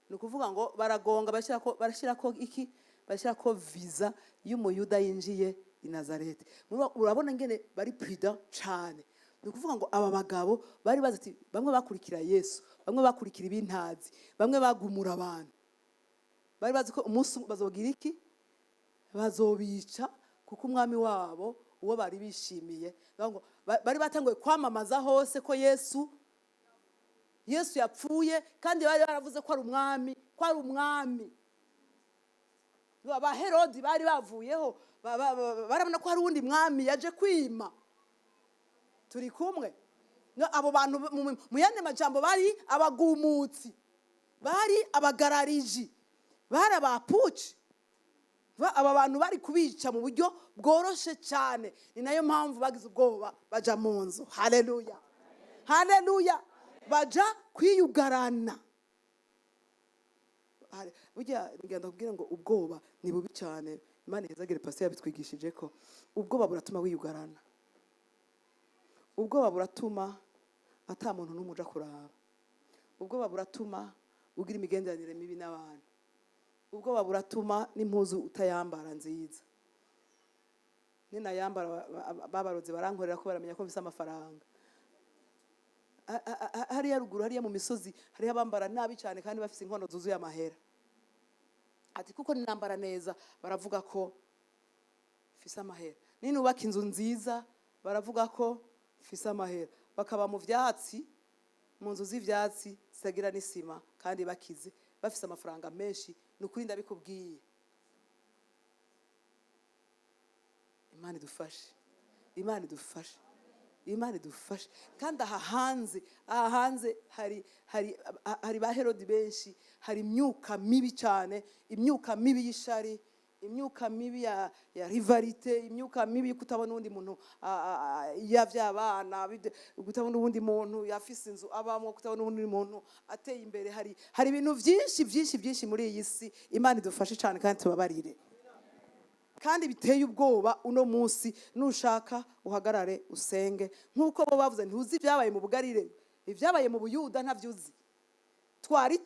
S1: Ni ukuvuga ngo baragonga, barashyirako iki? Barashyirako visa y'umuyuda yinjiye i Nazareti. Urabona ngene bari prudent cyane. Ni ukuvuga ngo aba bagabo bari bazi ati bamwe bakurikira Yesu, bamwe bakurikira ibintazi, bamwe bagumura abantu. Bari bazi ko umunsi bazogira iki? Bazobica, kuko umwami wabo uwo bari bishimiye. Bari batanguye kwamamaza hose ko Yesu yapfuye, kandi bari baravuze ko ari umwami, ko ari umwami. Ba Herodi bari bavuyeho, barabona ko hari uwundi mwami yaje kwima. Turi kumwe? Abo bantu mu yandi majambo bari abagumutsi, bari abagarariji, bari abapuci. Aba bantu bari kubica mu buryo bworoshe cyane. Ni nayo mpamvu bagize ubwoba baja mu nzu. Haleluya, haleluya. Baja kwiyugarana. Burya ngenda kubwira ngo ubwoba ni bubi cyane. Imana izagire pastor yabitwigishije ko ubwoba buratuma wiyugarana. Ubwoba buratuma ata muntu n'umuja kuraba. Ubwoba buratuma ugira imigenderanire mibi n'abantu. Ubwoba buratuma n'impuzu utayambara nziza. Nina yambara babaroze barankorera ko baramenya ko bisa amafaranga. Hariya ruguru, hariya mu misozi, hariya bambara nabi cyane kandi bafise inkono zuzuye amahera. Ati kuko ninambara neza baravuga ko fise amahera. Ninubaka inzu nziza baravuga ko fise amahera. Bakaba mu vyatsi, mu nzu z'ivyatsi zitagira n'isima, kandi bakize, bafise amafaranga menshi. Nukuri ndabikubwiye. Imana idufashe, Imana idufashe, Imana idufashe. Kandi aha hanze hari ba Herodi benshi, hari imyuka mibi cyane, imyuka mibi y'ishari, imyuka mibi ya rivalite, imyuka mibi yo kutabona undi muntu yavyabana, kutabona undi muntu yafise inzu abamwe, kutabona undi muntu ateye imbere. Hari ibintu byinshi muri iyi si. Imana idufashe cyane kandi tubabarire. Kandi biteye ubwoba uno munsi, nushaka uhagarare usenge nkuko bo bavuze, ntuzi ibyabaye mu bugarire, ibyabaye mu Buyuda ntavyuzi. Twari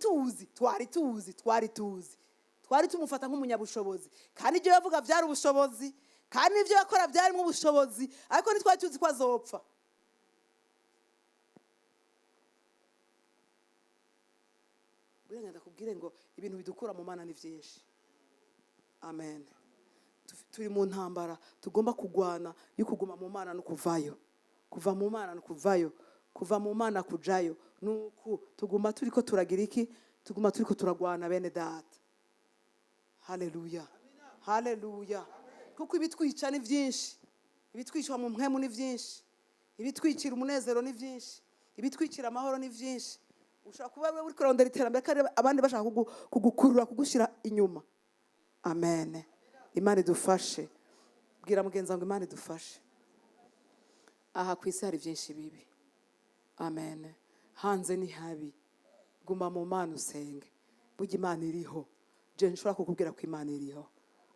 S1: tumufata nk'umunyabushobozi, kandi ibyo yavuga byari ubushobozi, kandi ibyo yakora byarimo ubushobozi, ariko ntitwari tuzi ko azopfa. Buriya ndakubwire ngo ibintu bidukura mu Mana ni byinshi. Amen. Turi mu ntambara, tugomba kugwana yo kuguma mu Mana no kuvayo, kuva mu Mana no kuvayo, kuva mu Mana kujayo. Nuko tuguma turiko turagira iki? Tuguma turiko turagwana bene data. Haleluya, haleluya. Kuko ibitwica ni byinshi, ibitwicwa mu mpemu ni byinshi, ibitwicira umunezero ni byinshi, ibitwicira amahoro ni byinshi. Ushaka kuba wewe uri kurondera iterambere kandi abandi bashaka kugukurura, kugushira inyuma. Amen. Imana idufashe. Bwira mugenzi wangu Imana idufashe. Aha ku isi hari byinshi bibi. Amen. Hanze ni habi. Guma mu Mana usenge. Burya Imana iriho. Je nshobora kukubwira ko Imana iriho.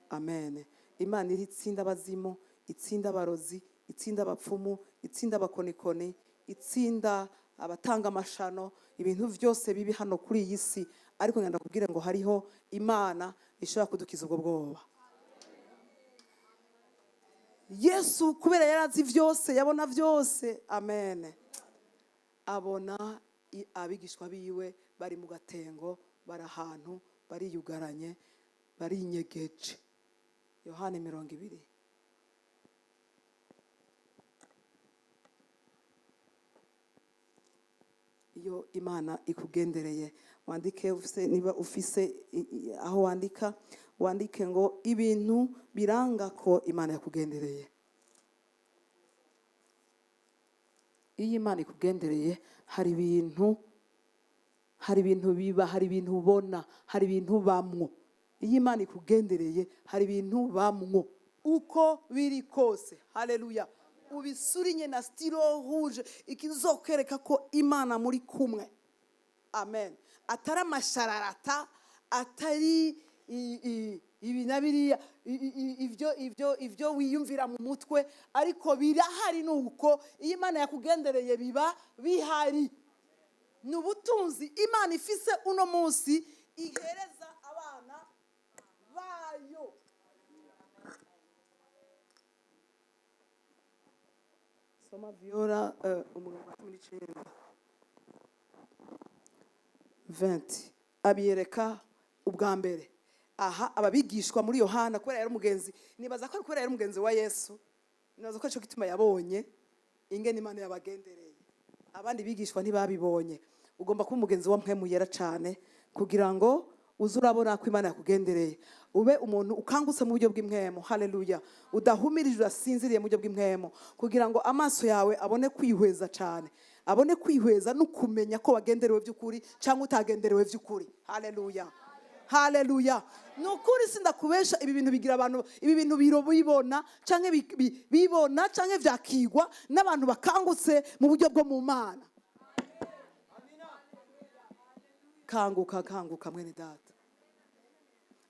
S1: Amen. Imana iri itsinda abazimu, itsinda abarozi, itsinda abapfumu, itsinda abakonikoni, itsinda abatanga amashano, ibintu byose bibi hano kuri iyi si. Ariko ngenda kubwira ngo hariho Imana ishobora kudukiza ubwo bwoba. Yesu kubera yarazi byose, yabona byose. Amen. Abona abigishwa biwe bari mu gatengo, bari ahantu bariyugaranye, barinyegeje. Yohana 20. Iyo Imana ikugendereye, wandike niba ufise aho wandike ngo ibintu biranga ko Imana yakugendereye. Iyo Imana ikugendereye hari ibintu biba, hari ibintu ubona, hari ibintu bamwo. Iyo Imana ikugendereye hari ibintu bamwo uko biri kose. Haleluya. Ubisurinye na stilo rouge ikizokwereka ko Imana muri kumwe. Amen. Atari amashararata, atari ibinabiriya ibyo wiyumvira mu mutwe, ariko birahari. Nuko iyo Imana yakugendereye biba bihari. Nubutunzi Imana ifise uno munsi ihereza abana bayo. Soma Viola 20 abiyereka ubwa mbere. Aha ababigishwa muri Yohana kubera yari umugenzi, nibaza ko kubera yari umugenzi wa Yesu, nibaza ko cyo gituma yabonye ingene Imana yabagendereye. Abandi bigishwa ntibabibonye. Ugomba kuba umugenzi wa mpemu yera cyane kugira ngo uzurabona ko Imana yakugendereye. Ube umuntu ukangutse mu buryo bw'impemu. Haleluya. Udahumirije urasinziriye mu buryo bw'impemu, kugira ngo amaso yawe abone kwihweza cyane, abone kwihweza no kumenya ko wagenderewe by'ukuri cyangwa utagenderewe by'ukuri. Haleluya, haleluya. Nukuri sindakubesha, ibi bintu bigira abantu, ibi bintu bibona cyangwa bibona cyangwa vyakigwa n'abantu bakangutse mu buryo bwo mu Mana. Kanguka mwene data.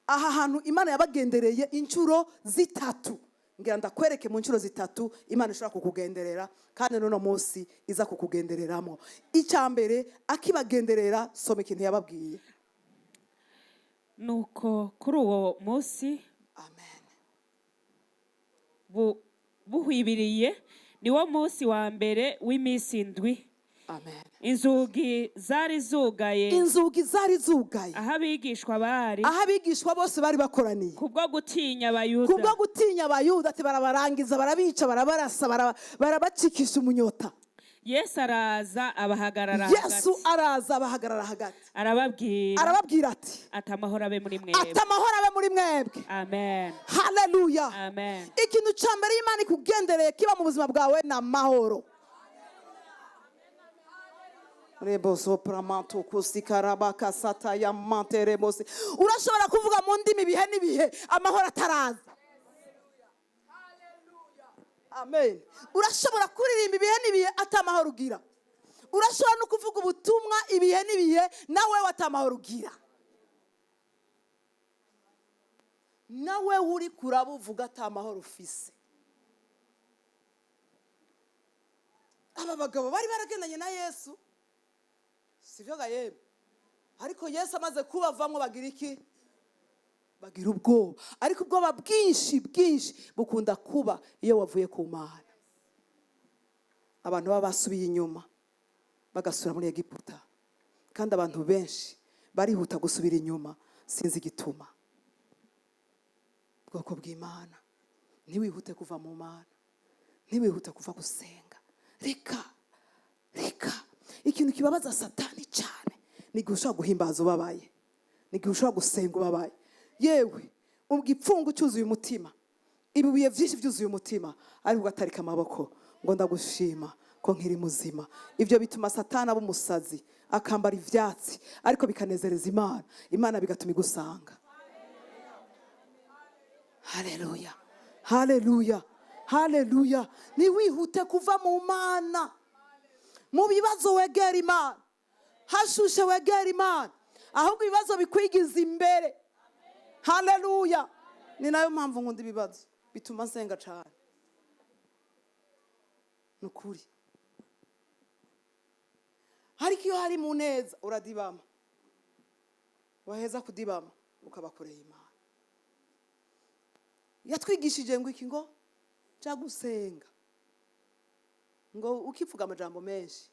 S1: Aha hantu Imana yabagendereye inshuro zitatu. Ngira ndakwereke mu nshuro zitatu Imana ishobora kukugenderera, kandi none munsi iza kukugendereramo. Icyambere akibagenderera, soma ikintu yababwiye.
S2: Nuko kuri uwo munsi,
S1: amen,
S2: buhwibiriye niwo munsi wa mbere w'iminsi indwi.
S1: Amen.
S2: Inzugi zari zugaye.
S1: Aho
S2: abigishwa
S1: bose bari bakoraniye.
S2: Kubwo gutinya Abayuda.
S1: Ati barabarangiza, barabica, barabarasa, barabacikisha umunyota.
S2: Yesu araza abahagarara hagati. Arababwira ati amahoro abe muri mwebwe. Amen.
S1: Haleluya.
S2: Amen.
S1: Ikintu cyambere Imana ikugendereye kiba mu buzima bwawe na mahoro. Rebozo pramanto kusikarabaka sataya manterebosi. Urashobora kuvuga mu ndimi bihe n'ibihe amahoro ataraza. Amen. Urashobora kuririmba ibihe n'ibihe atamahoro ugira. Urashobora no kuvuga ubutumwa ibihe n'ibihe nawe watamahoro ugira. Nawe uri kurabuvuga atamahoro ufise. Aba bagabo bari baragendanye na Yesu. Sivyo ga yemwe. Ariko Yesu amaze kubavamwo bagira iki? Bagira ubwoba. Ariko ubwoba bwinshi bukunda kuba iyo wavuye ku Mana. Abantu baba basubiye inyuma bagasura muri Egiputa. Kandi abantu benshi barihuta gusubira inyuma sinzi igituma. Bwoko bw'Imana, ntiwihute kuva mu Mana, ntiwihute kuva gusenga. Reka ikintu kibabaza Satani cyane ni igihe ushobora guhimbaza ubabaye, ni igihe ushobora gusenga ubabaye. Yewe igipfungu cyuzuye umutima, ibibuye byinshi byuzuye umutima, ariko ugatarika amaboko ngo ndagushima ko nkiri muzima. Ibyo bituma Satani aba umusazi, akambara ivyatsi, ariko bikanezereza Imana, Imana bigatuma igusanga. Haleluya, haleluya, haleluya. Niwihute kuva mu Mana. Mu bibazo wegera Imana, hashushe wegera Imana, ahubwo ibibazo bikwigiza imbere. Haleluya. Ni nayo mpamvu nkunda ibibazo, bituma nsenga cyane. Nukuri. Ariko iyo hari mu neza uradibama, waheza kudibama ukabakoreye Imana. Yatwigishije ngo iki ngo cya gusenga, ngo ukivuga amajambo menshi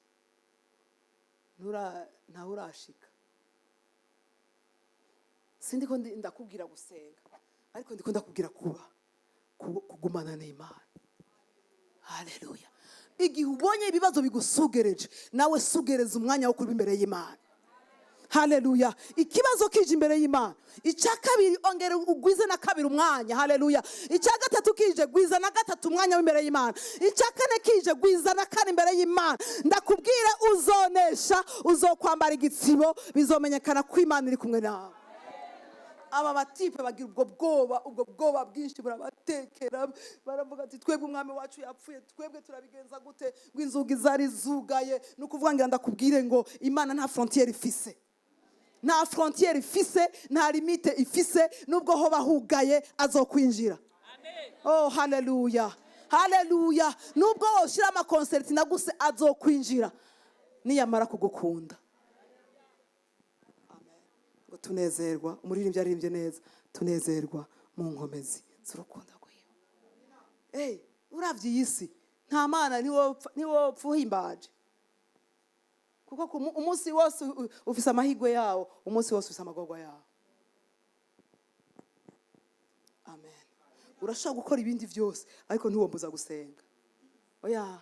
S1: ntawurashika. Sindiko ndakubwira gusenga, ariko ndiko ndakubwira kugumana n'Imana. Haleluya. Igihe ubonye ibibazo bigusugereje, nawe sugereza umwanya wo kuba imbere y'Imana. Haleluya. Ikibazo kije imbere y'Imana, icya kabiri ongera ugwize na kabiri umwanya. Haleluya. Icya gatatu kije gwiza na gatatu umwanya w'imbere y'Imana. Icya kane kije gwiza na kane imbere y'Imana. Ndakubwira uzonesha, uzokwambara igitsibo, bizomenyekana ko Imana iri kumwe nawe. Aba batipe bagira ubwo bwoba bwinshi burabatekera, baravuga ati twebwe umwami wacu yapfuye, twebwe turabigenza gute? Ngo inzugi zari zugaye. Nukuvuga ngira ndakubwire ngo Imana nta frontiere ifise, nta frontiere ifise, nta limite ifise. Nubwo ho bahugaye azokwinjira. Amen. Oh haleluya, haleluya. Nubwo woshira ama concert naguse azokwinjira niyamara kugukunda. Ngo tunezerwa, umuririmbyi aririmbye neza, tunezerwa mu nkomezi z'urukundo rwiwe. Uravye iyi si nta Mana niwopfa uhimbaje, kuko umunsi wose ufise amahigwe yawo, umunsi wose ufise amagorwa yawo. Amen. Urashaka gukora ibindi byose, ariko ntiwombuza gusenga. Oya,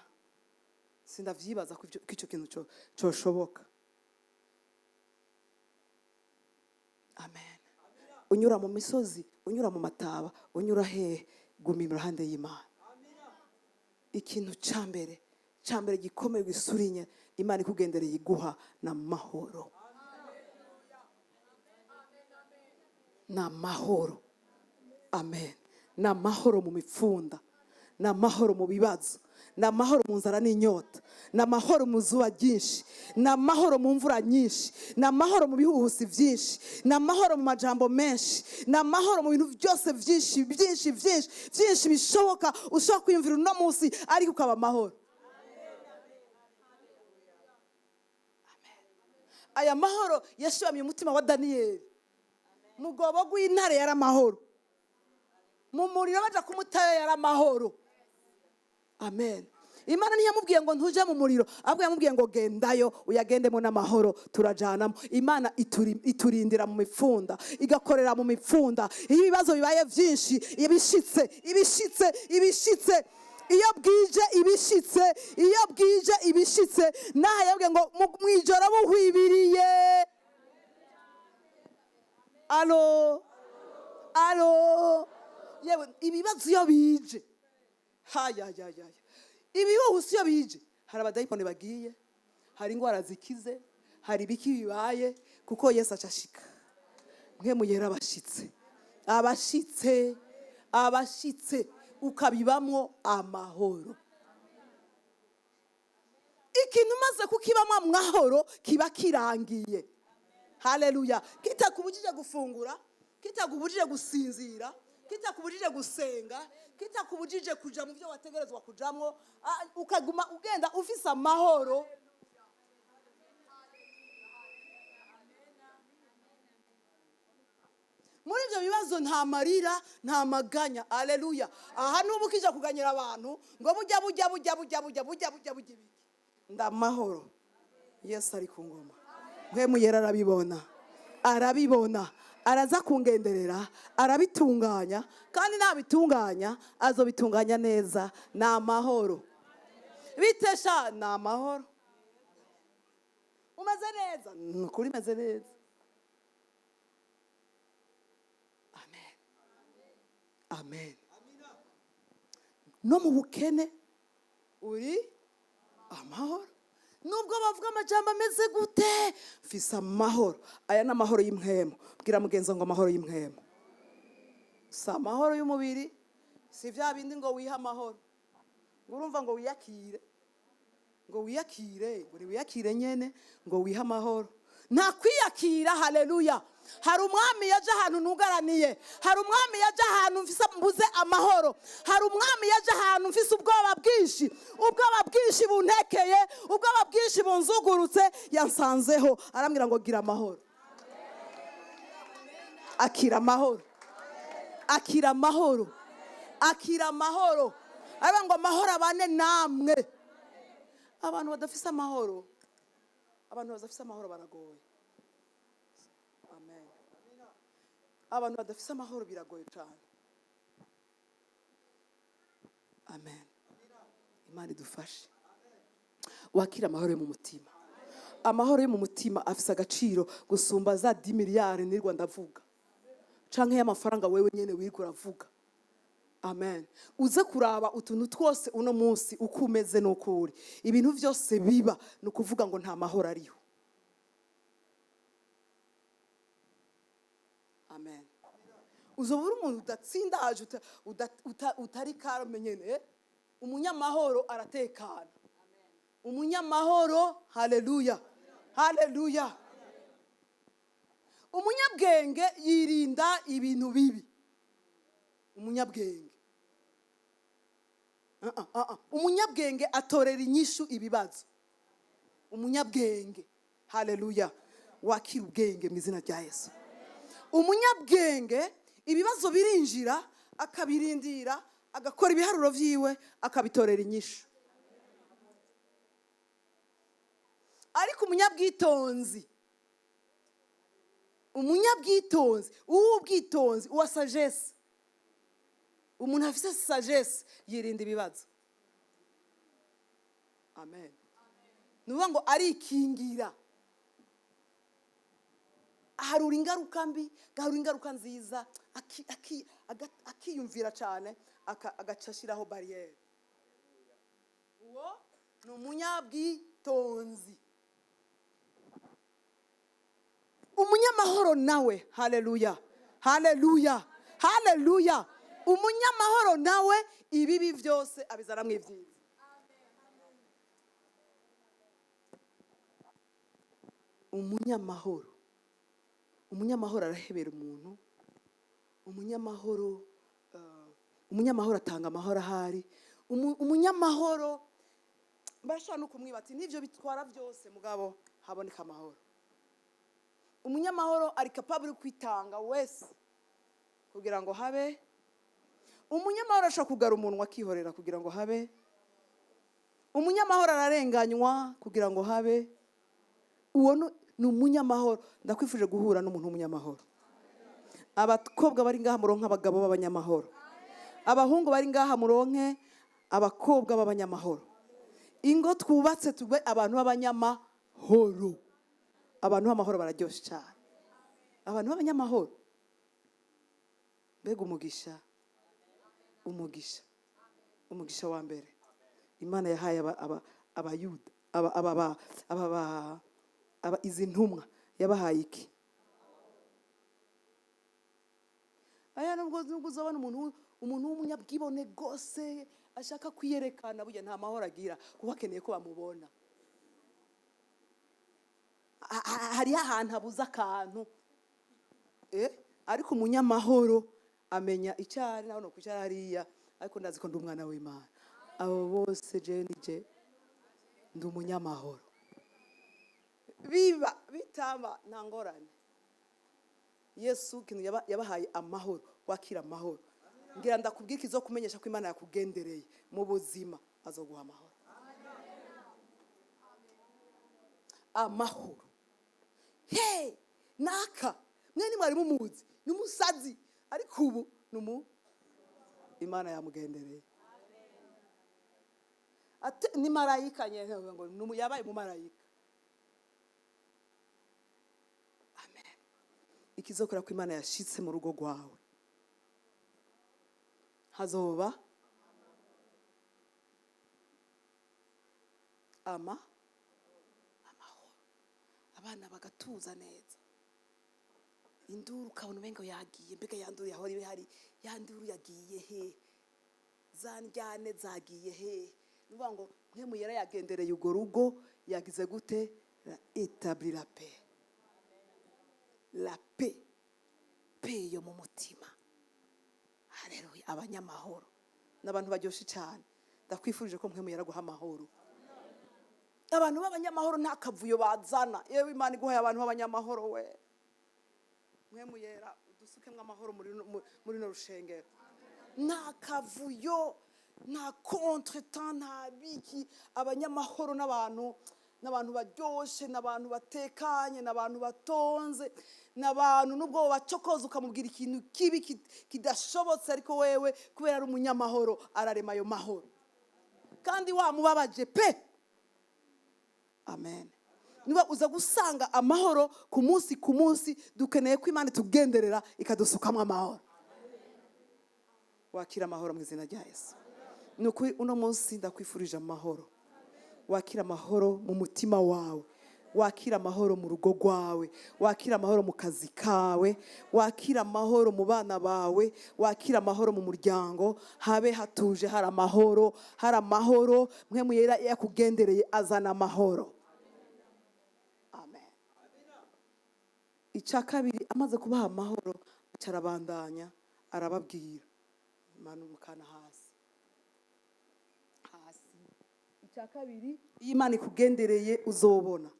S1: sindavyibaza ko icyo kintu coshoboka. Amen. Unyura mu misozi, unyura mu mataba, unyura hehe, gumira iruhande y'Imana. Ikintu cyambere gikomeye gisurinye Imana ikugendereye iguha na mahoro. Na mahoro. Amen. Na mahoro mu mipfunda, na mahoro mu bibazo, na mahoro mu nzara n'inyota, na mahoro mu zuba ryinshi, na mahoro mu mvura nyinshi, na mahoro mu bihuhusi byinshi, na mahoro mu majambo menshi, na mahoro mu bintu byose byinshi bishoboka ushobora kwiyumvira uno munsi, ariko ukaba amahoro. Amen. Aya mahoro yashibamye umutima wa Daniyeli. Mu rwobo rw'intare yari amahoro, mu muriro baja kumutaya yari amahoro. Amen. Imana ntiyamubwiye ngo ntuje mu muriro, ahubwo yamubwiye ngo gendayo uyagendemo n'amahoro, turajanamo. Imana iturindira mu mipfunda, igakorera mu mipfunda. Iyo ibibazo bibaye byinshi, ibishitse iyo bwije ibishitse, naho yabwiye ngo mwijoro buhwibiriye. Alo. Yewe ibibazo iyo bije, ibihuhusi iyo bije, hari abadayimoni bagiye, hari indwara zikize, hari ibiki bibaye, kuko Yesu acashika. Mwe muyera abashitse ukabibamwo amahoro. Ikintu maze kukibamwo amahoro kiba kirangiye. Haleluya. Kitakubujije gufungura, kitakubujije gusinzira, kitakubujije gusenga, kitakubujije kuja mu byo wategerezwa kujamwo, ukaguma ugenda ufise amahoro. Muri ibyo bibazo nta marira, nta maganya. Haleluya. Aha n'ubu kija kuganyira abantu ngo bujya ibiki. Ndamahoro. Yesu ari ku ngoma. Mpwemu yera arabibona. Araza kungenderera, arabitunganya, kandi nabitunganya azobitunganya neza. Na amahoro. Bitesha na amahoro. Umeze neza? Nukuri meze neza. Amen. No mu bukene uri amahoro. Nubwo bavuga amajambo ameze gute, mfise amahoro. Aya ni amahoro y'imwemu. Bwira mugenzi ngo amahoro y'imwemu. Si amahoro y'umubiri, si vya bindi ngo wiha amahoro. Urumva ngo wiyakire. Ngo wiyakire nyene, ngo wiha amahoro. Nta kwiyakira. Haleluya. Hari umwami yaje ahantu ntugaraniye. Hari umwami yaje ahantu mbuze amahoro. Hari umwami yaje ahantu mfise ubwoba bwinshi buntekeye, ubwoba bwinshi bunzugurutse. Yansanzeho arambwira ngo gira amahoro. Akira amahoro. Araba ngo amahoro abane namwe. Abantu badafise amahoro baragoye. Amen. Abantu badafise amahoro biragoye cyane. Amen. Imana idufashe. Wakira amahoro yo mu mutima. Amahoro yo mu mutima afise agaciro gusumba za 10 miliyari nirwa ndavuga. Canke y'amafaranga wewe nyene wiriko uravuga. Amen. Uze kuraba utuntu twose uno munsi uko umeze n'ukuri. Ibintu byose biba no kuvuga ngo nta mahoro ariho. Amen. Uzobura umuntu udatsindaje utari karome nyene. Umunyamahoro aratekana. Umunyamahoro, haleluya. Umunyabwenge yirinda ibintu bibi. Umunyabwenge atorera inyishu ibibazo. Umunyabwenge, haleluya. Wakira ubwenge mu izina rya Yesu. Umunyabwenge ibibazo birinjira akabirindira, agakora ibiharuro vyiwe, akabitorera inyishu. Ariko umunyabwitonzi, uw'ubwitonzi, uwa sagesse. Umuntu afise sagesse yirinda ibibazo. Amen. Nuvuga ngo arikingira. Harura ingaruka mbi, garura ingaruka nziza, akiyumvira cyane, agacashiraho barriere. Uwo ni umunyabwitonzi. Umunyamahoro nawe, haleluya. Umunyamahoro nawe ibibi byose abizana mu ivyiza. Umunyamahoro arahebera umuntu. Umunyamahoro atanga amahoro ahari. Umunyamahoro bashaka no kumwibati nivyo bitwara byose mugabo haboneka amahoro. Umunyamahoro ari capable kwitanga wese kugira ngo habe. Umunyamahoro ashaka kugara umuntu akihorera kugira ngo habe. Umunyamahoro ararenganywa kugira ngo habe. Uwo ni umunyamahoro. Ndakwifuje guhura n'umuntu w'umunyamahoro. Abakobwa bari ngaha muronke abagabo b'abanyamahoro. Abahungu bari ngaha muronke abakobwa b'abanyamahoro. Ingo twubatse tugwe abantu b'abanyamahoro. Abantu b'amahoro bararyoshe cyane. Abantu b'abanyamahoro. Mbega umugisha wa mbere Imana yahaye abayuda. izi ntumwa yabahaye iki? aya nubwo uzabona umuntu w'umunyabwibone rwose ashaka kwiyerekana, burya nta mahoro agira kuko akeneye ko bamubona. hariho ahantu abuze akantu, ariko umunyamahoro amenya icyo ari, naho no kwicara hariya, ariko ndazi ko ndi umwana w'Imana. Abo bose je ndi umunyamahoro, biba bitaba nta ngorane. Yesu kintu yabahaye amahoro, wakira amahoro. Ngira ndakubwira ikizo kumenyesha ko Imana yakugendereye mu buzima, azoguha amahoro. Amahoro. Hey, naka mwene mwari mumuzi ni umusazi, ariko ubu Imana yamugendereye. Ni marayika nyene ngo yabaye mu marayika. Amen. Ikizokora ko Imana yashitse mu rugo rwawe, hazoba amahoro, abana bagatuza neza. Induru ukabona umengo yagiye, mbega yanduru yahora ibihari, yanduru yagiye he? Zandyane zagiye he? Nuvuga ngo nk'emu yera yagendereye ugo rugo, yagize gute? Établir la paix. La paix. Paix yo mu mutima. Haleluya. Abanyamahoro n'abantu baryoshe cyane. Ndakwifurije ko nk'emu yera guha amahoro. Abantu b'abanyamahoro nta kavuyo bazana. Yewe Imana iguhaye abantu b'abanyamahoro we. Nk'emu yera udusukemwe amahoro muri no rushengero. Nta kavuyo, nta contretemps, nta biki. Abanyamahoro n'abantu baryoshe, n'abantu batekanye, n'abantu batonze, n'abantu nubwo bacokoza ukamubwira ikintu kibi kidashobotse, ariko wewe kubera ari umunyamahoro ararema ayo mahoro, kandi wamubabaje pe. Amen. Niba uza gusanga amahoro ku munsi dukeneye ko Imana tugenderera ikadusukamwa amahoro. Wakira amahoro mu izina rya Yesu. Nuko uno munsi ndakwifurije amahoro. Wakira amahoro mu mutima wawe, wakira amahoro mu rugo rwawe, wakira amahoro mu kazi kawe, wakira amahoro mu bana bawe, wakira amahoro mu muryango. Habe hatuje, hari amahoro. Mwemu yera yakugendereye azana amahoro. Amen. Icya kabiri, amaze kubaha amahoro, carabandanya arababwira manukana hasi. Icya kabiri, iyo Imana ikugendereye uzobona.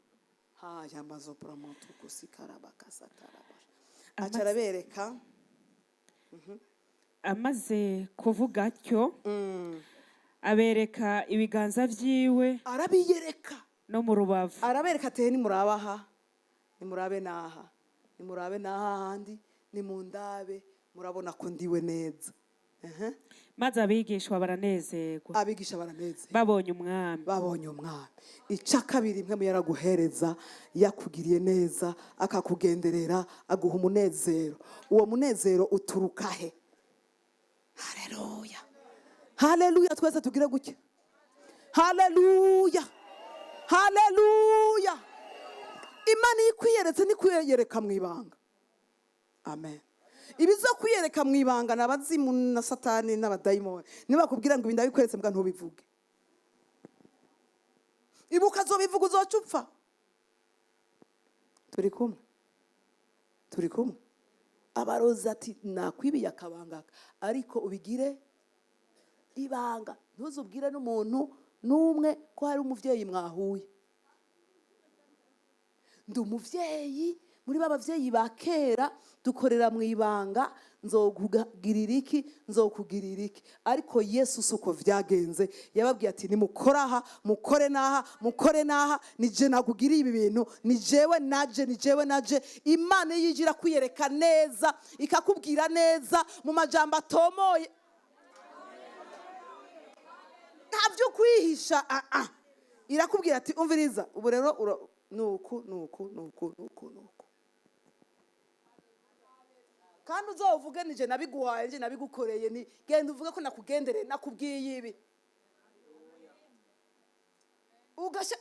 S1: Haya mazopra montu kusikarabakasatarabasha. Acarabereka.
S2: Amaze kuvuga atyo, abereka ibiganza vyiwe,
S1: arabiyereka
S2: no mu rubavu.
S1: Arabereka ati nimurabaha, nimurabe naha, nimurabe n'ahandi, nimundabe, murabona ko ndiwe neza.
S2: Maze abigishwa baranezerwa.
S1: Abigisha baranezerwa
S2: babonye umwami. Icya kabiri, mwemu yaraguhereza, yakugiriye neza, akakugenderera, aguha umunezero. Uwo munezero uturuka he? Haleluya. Haleluya, twese tugire gutya. Haleluya. Haleluya. Imana ikwiyeretse nikwiyereka mu ibanga. Amen. Ibizo kwiyereka mu ibanga n'abazimu na satani n'abadayimoni. Nibakubwira ngo ibinda bikweretse mbwa ntubivuge. Ibuka zobivuga uzocupfa. Turi kumwe. Abarozi ati nakwibiye akabangaka, ariko ubigire ibanga. Ntuzubwire n'umuntu n'umwe ko hari umuvyeyi mwahuye. Ndi umuvyeyi, muri babavyeyi ba kera dukorera mu ibanga, nzokugirira iki, ariko Yesu suko vyagenze. Yababwiye ati nimukora aha, mukore naha, nije nagugiriye ibi bintu, ni jewe naje. Imana yigira kwiyereka neza, ikakubwira neza mu majambo atomoye, ntavyo kwihisha. Irakubwira ati umviriza, ubu rero nuku. Kandi uzovuge nije nabiguhaye, nje nabigukoreye, ni genda uvuge ko nakugendereye, nakubwiye ibi.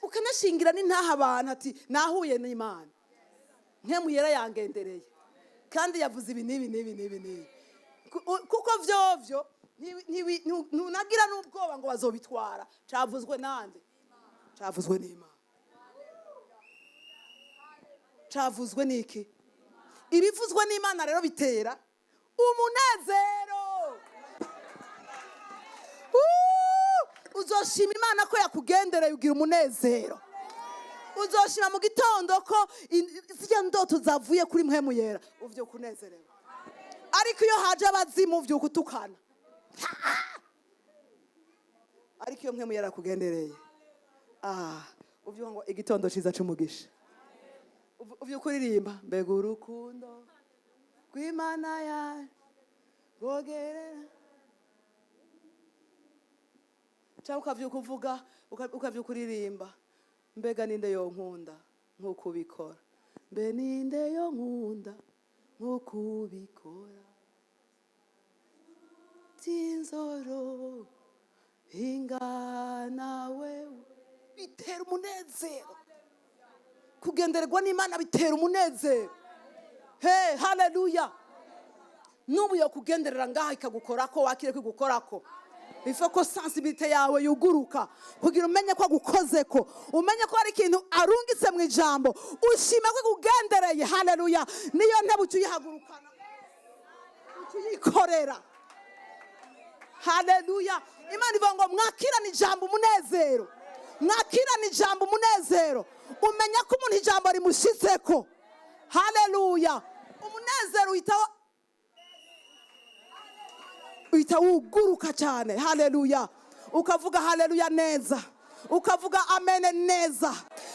S2: ukanashingira n'intaha abantu ati nahuye n'Imana, nkemu yera yangendereye kandi yavuze ibi n'ibi n'ibi n'ibi n'ibi, kuko vyovyo ntunagira n'ubwoba ngo bazobitwara. Cavuzwe nande? Cavuzwe n'Imana. Cavuzwe n'iki? Ibivuzwe n'Imana rero bitera umunezero. Uzoshima Imana ko yakugendereye ugira umunezero. Uzoshima mu gitondo ko zirya ndoto zavuye kuri mpwemu yera uvyuka unezerewe. Ariko iyo haje abazimu uvyuka utukana. Ariko iyo mpwemu yera kugendereye uvyuka ngo igitondo ciza c'umugisha. Uvyuka uririmba mbega urukundo rw'Imana yawe rwogerera. Cyangwa ukavyuka uvuga, ukavyuka uririmba mbega ninde yo nkunda nk'uko ubikora, mbe ninde yo nkunda nk'uko ubikora, tinzoro ingana wewe. Bitera umunezero. Kugendererwa n'Imana bitera umunezero. Hey, haleluya. Nubu yo kugenderera ngaha ikagukorako wakire kwigukorako. Ifa ko sensibilité yawe yuguruka kugira umenye ko agukozeko, umenye ko hari ikintu arungitse mu ijambo, ushima ko kugendereye. Haleluya. Niyo ntebe ucuyihagurukana, ucuyikorera. Haleluya. Imana ivuga ngo mwakirane ijambo umunezero, mwakirane ijambo umunezero. Umenya ko umuntu ijambo rimushitseko. Haleluya. Umunezero uhita wuguruka cyane. Haleluya. Ukavuga haleluya neza, ukavuga amen neza.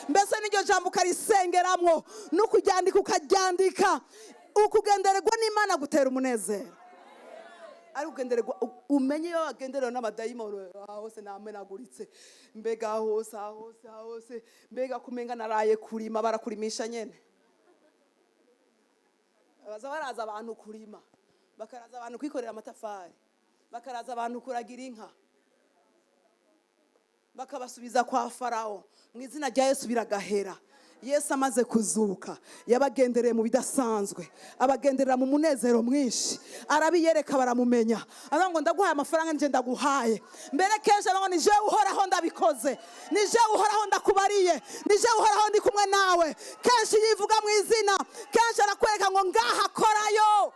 S2: Mbese n'iryo jambo ukarisengeramwo n'ukuryandika ukaryandika. Ukugendererwa n'Imana gutera umunezero. Ari ugendererwa umenye yo agenderewe n'abadayimoni hose namenaguritse, mbega hose mbega kumenga naraye kurima, barakurimisha nyene. Baraza abantu kurima, bakaraza abantu kwikorera amatafari, bakaraza abantu kuragira inka, bakabasubiza kwa Farao. Mu izina rya Yesu biragahera. Yesu amaze kuzuka yabagendereye mu bidasanzwe, abagenderera mu munezero mwinshi, arabiyereka baramumenya. Aravuga ngo ndaguhaye amafaranga nje ndaguhaye. Mbere kenshi aravuga ngo nije uhoraho ndabikoze, nije uhoraho ndakubariye, nije uhoraho ndi kumwe nawe. Kenshi yivuga mu izina, kenshi arakwereka ngo ngaha korayo.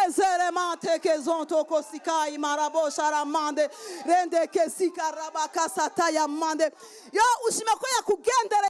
S2: Ezeremante kezonto kosikai marabo sharamande rende kesika rabakasata yamande. Yo ushime ko yakugendere